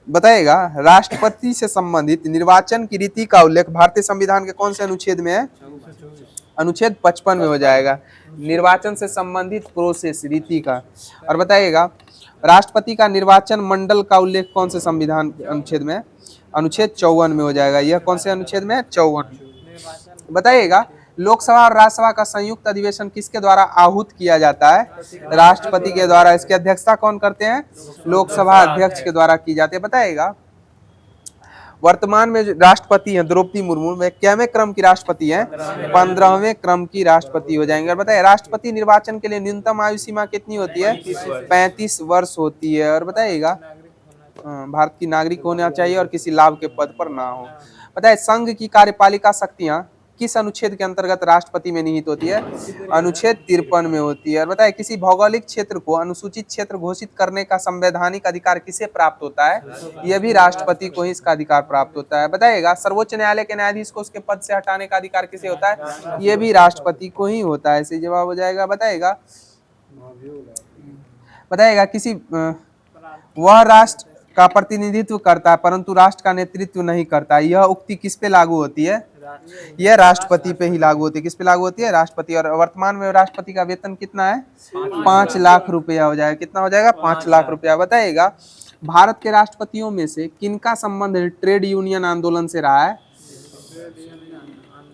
बताइएगा राष्ट्रपति से संबंधित निर्वाचन की रीति का उल्लेख भारतीय संविधान के कौन से अनुच्छेद में है? अनुच्छेद 55 में हो जाएगा। निर्वाचन से संबंधित प्रोसेस रीति का। और बताइएगा राष्ट्रपति का निर्वाचन मंडल का उल्लेख कौन से संविधान अनुच्छेद में? अनुच्छेद 54 में हो जाएगा। यह कौन से अनुच्छेद में? 54। बताइएगा लोकसभा और राज्यसभा का संयुक्त अधिवेशन किसके द्वारा आहूत किया जाता है? राष्ट्रपति के द्वारा। इसकी अध्यक्षता कौन करते हैं? लोकसभा अध्यक्ष के द्वारा की जाती है। बताइएगा वर्तमान में जो राष्ट्रपति हैं द्रौपदी मुर्मू में कितवें क्रम की राष्ट्रपति हैं? 15वें क्रम की राष्ट्रपति हो जाएंगे। और बताइए राष्ट्रपति निर्वाचन के लिए न्यूनतम आयु सीमा कितनी होती है? 35 वर्ष होती है। और बताइएगा भारत की नागरिक होना चाहिए और किसी लाभ के पद पर ना हो। बताइए संघ की कार्यपालिका शक्तियां किस अनुच्छेद के अंतर्गत राष्ट्रपति में निहित होती है? अनुच्छेद 53 में होती है। और बताइए किसी भौगोलिक क्षेत्र को अनुसूचित क्षेत्र घोषित करने का संवैधानिक अधिकार किसे प्राप्त होता है? यह भी राष्ट्रपति को ही इसका अधिकार प्राप्त होता है। बताइएगा सर्वोच्च न्यायालय के न्यायाधीश को उसके पद से हटाने का अधिकार किसे होता है? यह भी राष्ट्रपति को ही होता है। सही जवाब हो जाएगा। बताइएगा किसी वह राष्ट्र का प्रतिनिधित्व करता है परंतु राष्ट्र का नेतृत्व नहीं करता। यह उक्ति किस पे लागू होती है? यह राष्ट्रपति पे ही लागू होती है। किस पे लागू होती है? राष्ट्रपति। और वर्तमान में राष्ट्रपति का वेतन कितना है? 5 लाख रुपया हो जाएगा। कितना हो जाएगा? 5 लाख रुपया। बताइएगा भारत के राष्ट्रपतियों में से किनका संबंध ट्रेड यूनियन आंदोलन से रहा है?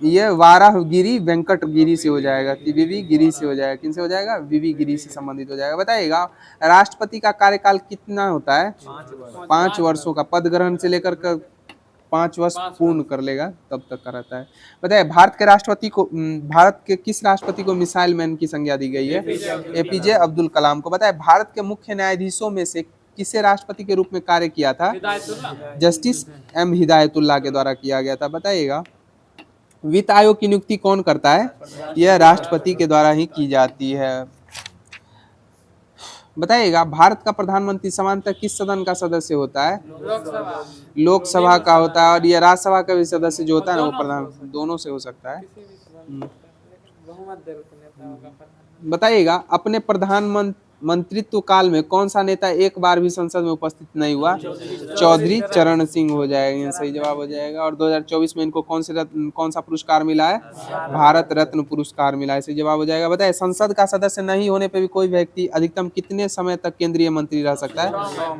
ये वाराहगिरी वेंकट गिरी से हो जाएगा कि वीवी गिरी से हो जाएगा। किन से हो जाएगा? वीवी गिरी से संबंधित हो जाएगा। बताइएगा राष्ट्रपति का कार्यकाल कितना होता है? 5 वर्षों का। पद ग्रहण से लेकर 5 वर्ष पूर्ण कर लेगा तब तक का रहता है। बताइए भारत के किस राष्ट्रपति को मिसाइल मैन की संज्ञा दी गई है? एपीजे अब्दुल कलाम को। बताए भारत के मुख्य न्यायाधीशों में से किसे राष्ट्रपति के रूप में कार्य किया था? जस्टिस एम हिदायतुल्लाह के द्वारा किया गया था। बताइएगा वित्त आयोग की नियुक्ति कौन करता है? यह राष्ट्रपति के द्वारा ही की जाती है। बताइएगा भारत का प्रधानमंत्री सामान्यतः किस सदन का सदस्य होता है? लोकसभा का होता है। और यह राज्यसभा का भी सदस्य जो होता है ना वो प्रधान दोनों से हो सकता है। बहुमत दल के नेताओं का प्रधान। बताइएगा अपने मंत्रित्व काल में कौन सा नेता एक बार भी संसद में उपस्थित नहीं हुआ? चौधरी चरण सिंह हो जाएगा। ये सही जवाब हो जाएगा। और 2024 में इनको कौन सा पुरस्कार मिला है? भारत रत्न पुरस्कार मिला है। सही जवाब हो जाएगा। बताए संसद का सदस्य नहीं होने पर भी कोई व्यक्ति अधिकतम कितने समय तक केंद्रीय मंत्री रह सकता है?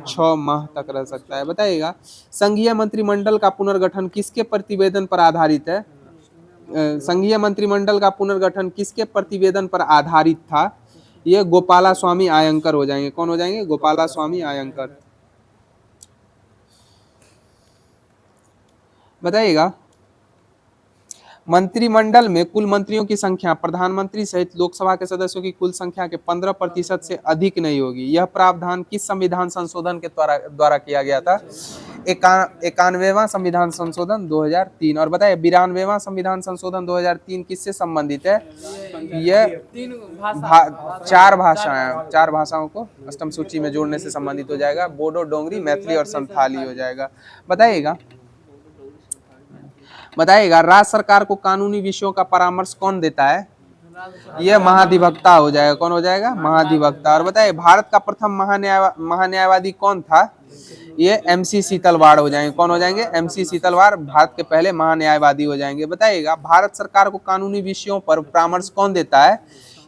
6 माह तक रह सकता है। बताइएगा संघीय मंत्रिमंडल का पुनर्गठन किसके प्रतिवेदन पर आधारित है? संघीय मंत्रिमंडल का पुनर्गठन किसके प्रतिवेदन पर आधारित था? ये गोपाला स्वामी आयंकर हो जाएंगे। कौन हो जाएंगे? गोपाला स्वामी आयंकर। बताइएगा मंत्रिमंडल में कुल मंत्रियों की संख्या प्रधानमंत्री सहित लोकसभा के सदस्यों की कुल संख्या के 15% से अधिक नहीं होगी। यह प्रावधान किस संविधान संशोधन के द्वारा किया गया था? 91वां संविधान संशोधन 2003। और बताइए 92वां संविधान संशोधन 2003 किससे संबंधित है? यह 4 भाषाओं को अष्टम सूची में जोड़ने से संबंधित हो जाएगा। बोडो, डोंगरी, मैथिली और संथाली हो जाएगा। बताइएगा राज्य सरकार को कानूनी विषयों का परामर्श कौन देता है? यह महाधिवक्ता हो जाएगा। कौन हो जाएगा? महाधिवक्ता। और बताइए भारत का प्रथम महान्यायवादी कौन था? ये MC शीतलवाड़ हो जाएंगे। कौन हो जाएंगे? MC शीतलवाड़ भारत के पहले महान्यायवादी हो जाएंगे। बताइएगा भारत सरकार को कानूनी विषयों पर परामर्श कौन देता है?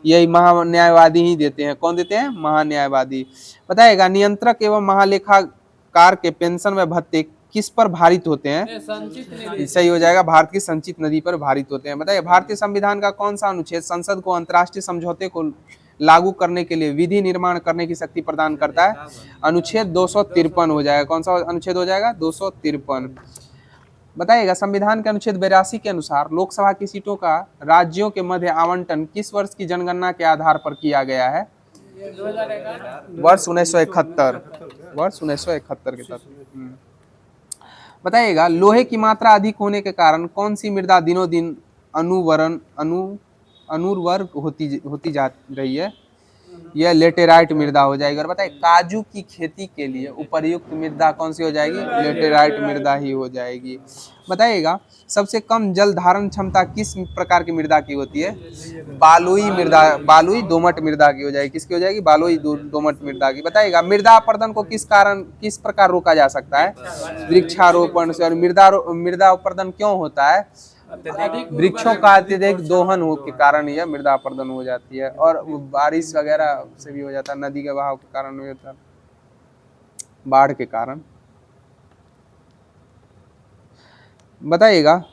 यही महान्यायवादी ही देते हैं। कौन देते हैं? महान्यायवादी। बताइएगा नियंत्रक एवं महालेखाकार के पेंशन व भत्ते किस पर भारित होते हैं? सही हो जाएगा भारत की संचित नदी पर भारित होते हैं। बताइए भारतीय संविधान का कौन सा अनुच्छेद संसद को अंतर्राष्ट्रीय समझौते को लागू करने के लिए विधि निर्माण करने की शक्ति प्रदान करता है? अनुच्छेद 253 हो जाएगा। कौन सा अनुच्छेद हो जाएगा? 253। बताइएगा संविधान के अनुच्छेद 82 के अनुसार लोकसभा की सीटों का राज्यों के मध्य आवंटन किस वर्ष की जनगणना के आधार पर किया गया है? वर्ष 1971। वर्ष 1971 के तहत। बताइएगा लोहे की मात्रा अधिक होने के कारण कौन सी मृदा दिनों दिन अनुर्वर होती जा रही है? यह लेटेराइट मृदा हो जाएगी। और बताइए काजू की खेती के लिए उपयुक्त मृदा कौन सी हो जाएगी? लेटेराइट मृदा ही हो जाएगी। बताइएगा सबसे कम जल धारण क्षमता किस प्रकार की मृदा की होती है? बालुई दोमट मृदा की हो जाएगी। किसकी हो जाएगी? बालुई दोमट मृदा की। बताइएगा मृदा अपरदन को किस प्रकार रोका जा सकता है? वृक्षारोपण से। और मृदा अपरदन क्यों होता है? वृक्षों का अत्यधिक दोहन हो के कारण यह मृदा अपरदन हो जाती है। और बारिश वगैरह से भी हो जाता है, नदी के बहाव के कारण हो जाता है, बाढ़ के कारण। बताइएगा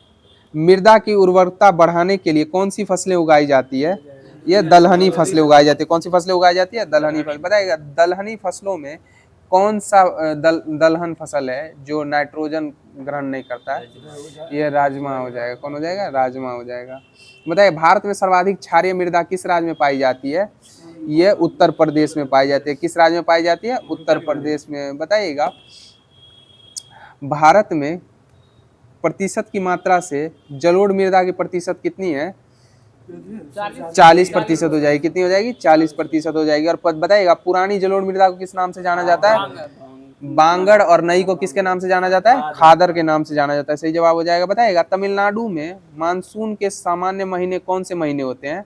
मृदा की उर्वरता बढ़ाने के लिए कौन सी फसलें उगाई जाती है? यह दलहनी फसलें उगाई जाती है। कौन सी फसलें उगाई जाती है? दलहनी फसल। बताइएगा दलहनी फसलों में कौन सा दलहन फसल है जो नाइट्रोजन ग्रहण नहीं करता है? यह राजमा हो जाएगा। कौन हो जाएगा? राजमा हो जाएगा। बताइए भारत में सर्वाधिक क्षारीय मृदा किस राज्य में पाई जाती है? यह उत्तर प्रदेश में पाई जाती है। किस राज्य में पाई जाती है? उत्तर प्रदेश में। बताइएगा भारत में प्रतिशत की मात्रा से जलोढ़ मृदा की प्रतिशत कितनी है? 40% हो जाएगी। कितनी हो जाएगी? 40% हो जाएगी। और बताइएगा पुरानी जलोढ़ मृदा को किस नाम से जाना जाता है? बांगड़। और नई को किसके नाम से जाना जाता है? खादर के नाम से जाना जाता है। सही जवाब हो जाएगा। बताइएगा तमिलनाडु में मानसून के सामान्य महीने कौन से महीने होते हैं?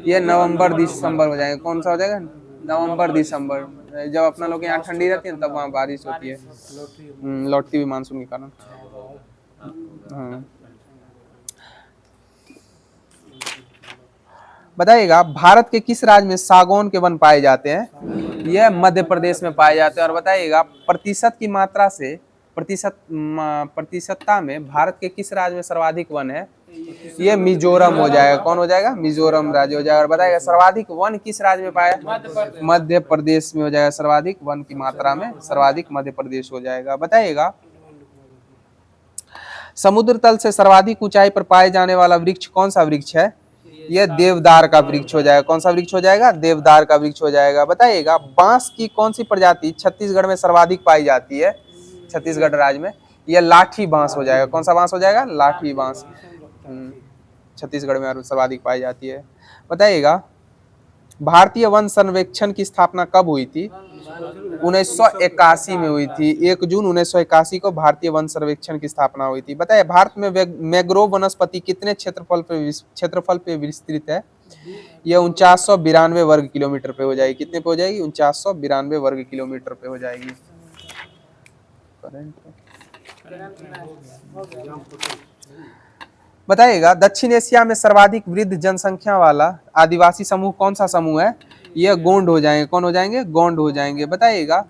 यह नवंबर दिसंबर हो जाएगा। कौन सा हो जाएगा? नवंबर दिसंबर। जब अपना लोग यहाँ ठंडी रहती है तब वहाँ बारिश होती है, लौटती हुई मानसून के कारण। हाँ बताइएगा भारत के किस राज्य में सागौन के वन पाए जाते हैं? यह मध्य प्रदेश में पाए जाते हैं। और बताइएगा प्रतिशत की मात्रा से प्रतिशतता में भारत के किस राज्य में सर्वाधिक वन है? ये मिजोरम हो जाएगा। कौन हो जाएगा? मिजोरम राज्य हो जाएगा। और बताइएगा सर्वाधिक वन किस राज्य में पाया? मध्य प्रदेश में हो जाएगा। सर्वाधिक वन की मात्रा में सर्वाधिक मध्य प्रदेश हो जाएगा। बताइएगा समुद्र तल से सर्वाधिक ऊंचाई पर पाए जाने वाला वृक्ष कौन सा वृक्ष है? यह देवदार का वृक्ष हो जाएगा। कौन सा वृक्ष हो जाएगा? देवदार का वृक्ष हो जाएगा। बताइएगा बांस की कौन सी प्रजाति छत्तीसगढ़ में सर्वाधिक पाई जाती है? छत्तीसगढ़ राज्य में यह लाठी बांस हो जाएगा। कौन सा बांस हो जाएगा? लाठी बांस छत्तीसगढ़ में सर्वाधिक पाई जाती है। बताइएगा भारतीय वन सर्वेक्षण की स्थापना कब हुई थी? 1981 में हुई थी। 1 जून 1981 को भारतीय वन सर्वेक्षण की स्थापना हुई थी। बताइए भारत में मैंग्रोव वनस्पति कितने क्षेत्रफल पे विस्तृत है? यह 4992 वर्ग किलोमीटर पे हो जाएगी। कितने पे हो जाएगी? 4992 वर्ग किलोमीटर पे हो जाएगी। बताइएगा दक्षिण एशिया में सर्वाधिक वृद्ध जनसंख्या वाला आदिवासी समूह कौन सा समूह है? यह गोंड हो जाएंगे। कौन हो जाएंगे? गोंड हो जाएंगे। बताइएगा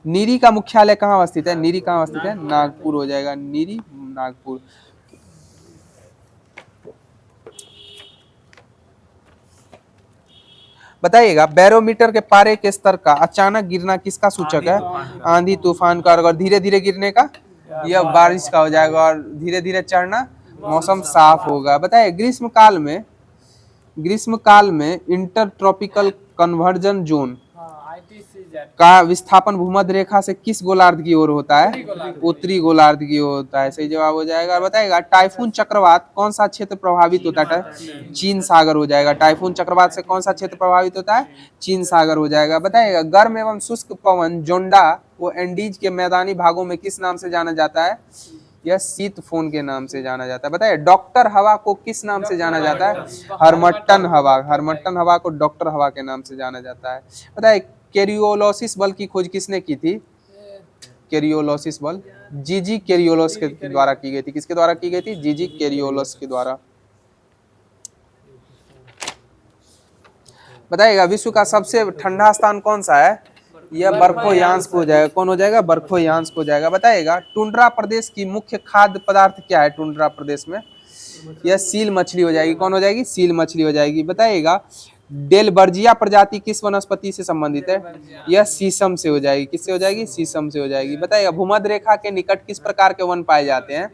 नीरी का मुख्यालय कहाँ अवस्थित है? नीरी कहाँ अवस्थित है? नागपुर हो जाएगा। नीरी नागपुर। बताइएगा बैरोमीटर के पारे के स्तर का अचानक गिरना किसका सूचक है? आंधी तूफान का। और धीरे धीरे गिरने का? यह बारिश का हो जाएगा। और धीरे धीरे चढ़ना मौसम साफ होगा। बताइए ग्रीष्म काल में इंटर ट्रॉपिकल कन्वर्जन जोन का विस्थापन भूमध्य रेखा से किस गोलार्ध की ओर होता है? उत्तरी गोलार्ध की ओर होता है। सही जवाब हो जाएगा। और बताइएगा टाइफून चक्रवात कौन सा क्षेत्र प्रभावित होता है? चीन सागर हो जाएगा। टाइफून चक्रवात से कौन सा क्षेत्र प्रभावित होता है? चीन सागर हो जाएगा। बताइएगा गर्म एवं शुष्क पवन जोंडा को एंडीज के मैदानी भागों में किस नाम से जाना जाता है? यह शीत फोन के नाम से जाना जाता है। बताइए डॉक्टर हवा को किस नाम से जाना जाता है? हरमट्टन हवा। हरमट्टन हवा को डॉक्टर हवा के नाम से जाना जाता है। बताइए कैरियोलोसिस बल की खोज किसने की थी? कैरियोलोसिस बल जीजी कैरियोलोस के द्वारा की गई थी। किसके द्वारा की गई थी? जीजी कैरियोलोस के द्वारा। बताइएगा विश्व का सबसे ठंडा स्थान कौन सा है? यह बर्फोयांस्क हो जाएगा। कौन हो जाएगा? बर्फोयांस्क हो जाएगा। बताइएगा टुंड्रा प्रदेश की मुख्य खाद्य पदार्थ क्या है? टुंड्रा प्रदेश में यह सील मछली हो जाएगी। कौन हो जाएगी? सील मछली हो जाएगी। बताइएगा डेलबर्जिया प्रजाति किस वनस्पति से संबंधित है? यह शीशम से हो जाएगी। किससे हो जाएगी? शीशम से हो जाएगी। बताइएगा भूमध्य रेखा के निकट किस प्रकार के वन पाए जाते हैं?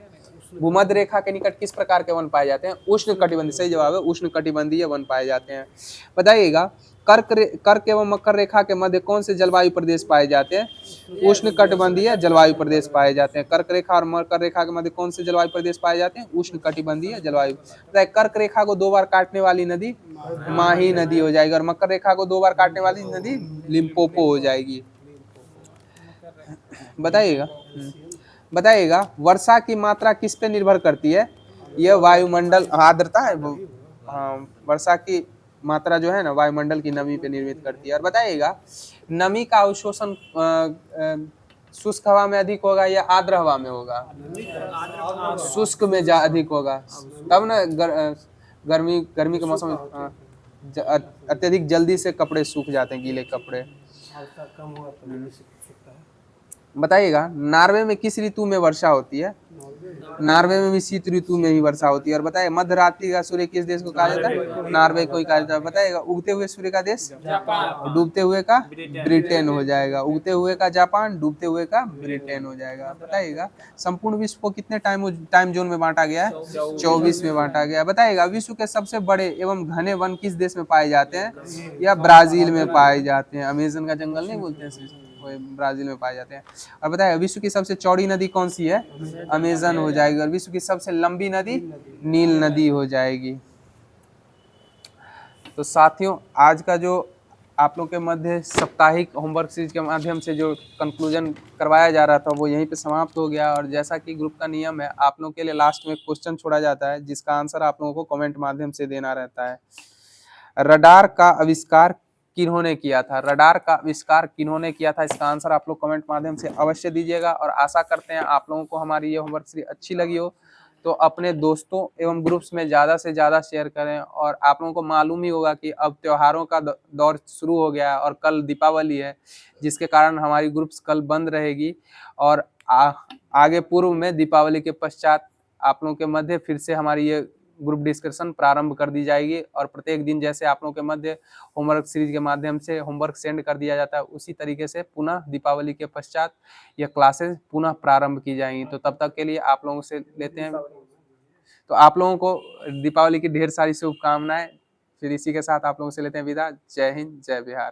भूमध्य रेखा के निकट किस प्रकार के वन पाए जाते हैं? उष्ण कटिबंधीय। सही जवाब है उष्ण कटिबंधीय वन पाए जाते हैं। बताइएगा कर्क एवं मकर रेखा के मध्य कौन से जलवायु प्रदेश पाए जाते हैं? उष्ण कटिबंधीय जलवायु प्रदेश पाए जाते हैं। कर्क रेखा और मकर रेखा के मध्य कौन से जलवायु प्रदेश पाए जाते हैं? उष्ण कटिबंधीय जलवायु। कर्क रेखा को 2 बार काटने वाली नदी माही नदी हो जाएगी। और मकर रेखा को 2 बार काटने वाली नदी लिम्पोपो हो जाएगी। बताइएगा वर्षा की मात्रा किस पे निर्भर करती है? यह वायुमंडल आर्द्रता है। वर्षा की मात्रा जो है ना वायुमंडल की नमी पे निर्मित करती है। और बताइएगा नमी का अवशोषण शुष्क हवा में अधिक होगा या आर्द्र हवा में होगा? शुष्क में अधिक होगा। तब ना गर्मी के मौसम में अत्यधिक जल्दी से कपड़े सूख जाते हैं, गीले कपड़े। बताइएगा नॉर्वे में किस ऋतु में वर्षा होती है? नॉर्वे में भी शीत ऋतु में ही वर्षा होती है। और बताइए मध्य रात्रि का सूर्य किस देश को कहा जाता है? नॉर्वे को ही कहा जाता है। बताइएगा उगते हुए सूर्य का देश? जापान। डूबते हुए का? ब्रिटेन हो जाएगा। उगते हुए का जापान, डूबते हुए का ब्रिटेन हो जाएगा। बताइएगा संपूर्ण विश्व को कितने टाइम जोन में बांटा गया है? 24 में बांटा गया। बताइएगा विश्व के सबसे बड़े एवं घने वन किस देश में पाए जाते हैं? या ब्राजील में पाए जाते हैं। अमेजन का जंगल नहीं बोलते हैं, ब्राजील में पाए जाते हैं। और बताइए विश्व की सबसे चौड़ी नदी कौन सी है? अमेजन हो जाएगी। और विश्व की सबसे लंबी नदी नील नदी हो जाएगी। तो साथियों आज का जो आप लोग के मध्य साप्ताहिक होमवर्क सीरीज के माध्यम से जो कंक्लूजन करवाया जा रहा था वो यहीं पे समाप्त हो गया। और जैसा कि ग्रुप का नियम है आप लोग के लिए लास्ट में क्वेश्चन छोड़ा जाता है जिसका आंसर आप लोगों को कमेंट माध्यम से देना रहता है। रडार का आविष्कार किन्होंने किया था, रडार का आविष्कार किन्होंने किया था, इसका आंसर आप लोग कमेंट माध्यम से अवश्य दीजिएगा। और आशा करते हैं आप लोगों को हमारी ये होमवर्क सीरीज अच्छी लगी हो, तो अपने दोस्तों एवं ग्रुप्स में ज़्यादा से ज़्यादा शेयर करें। और आप लोगों को मालूम ही होगा कि अब त्योहारों का दौर शुरू हो गया है और कल दीपावली है, जिसके कारण हमारी ग्रुप्स कल बंद रहेगी। और आगे पूर्व में दीपावली के पश्चात आप लोगों के मध्य फिर से हमारी ये ग्रुप डिस्कशन प्रारंभ कर दी जाएगी। और प्रत्येक दिन जैसे आप लोगों के मध्य होमवर्क सीरीज के माध्यम से होमवर्क सेंड कर दिया जाता है, उसी तरीके से पुनः दीपावली के पश्चात ये क्लासेस पुनः प्रारंभ की जाएंगी। तो तब तक के लिए आप लोगों से लेते हैं, तो आप लोगों को दीपावली की ढेर सारी शुभकामनाएं। फिर इसी के साथ आप लोगों से लेते हैं विदा। जय हिंद, जय बिहार।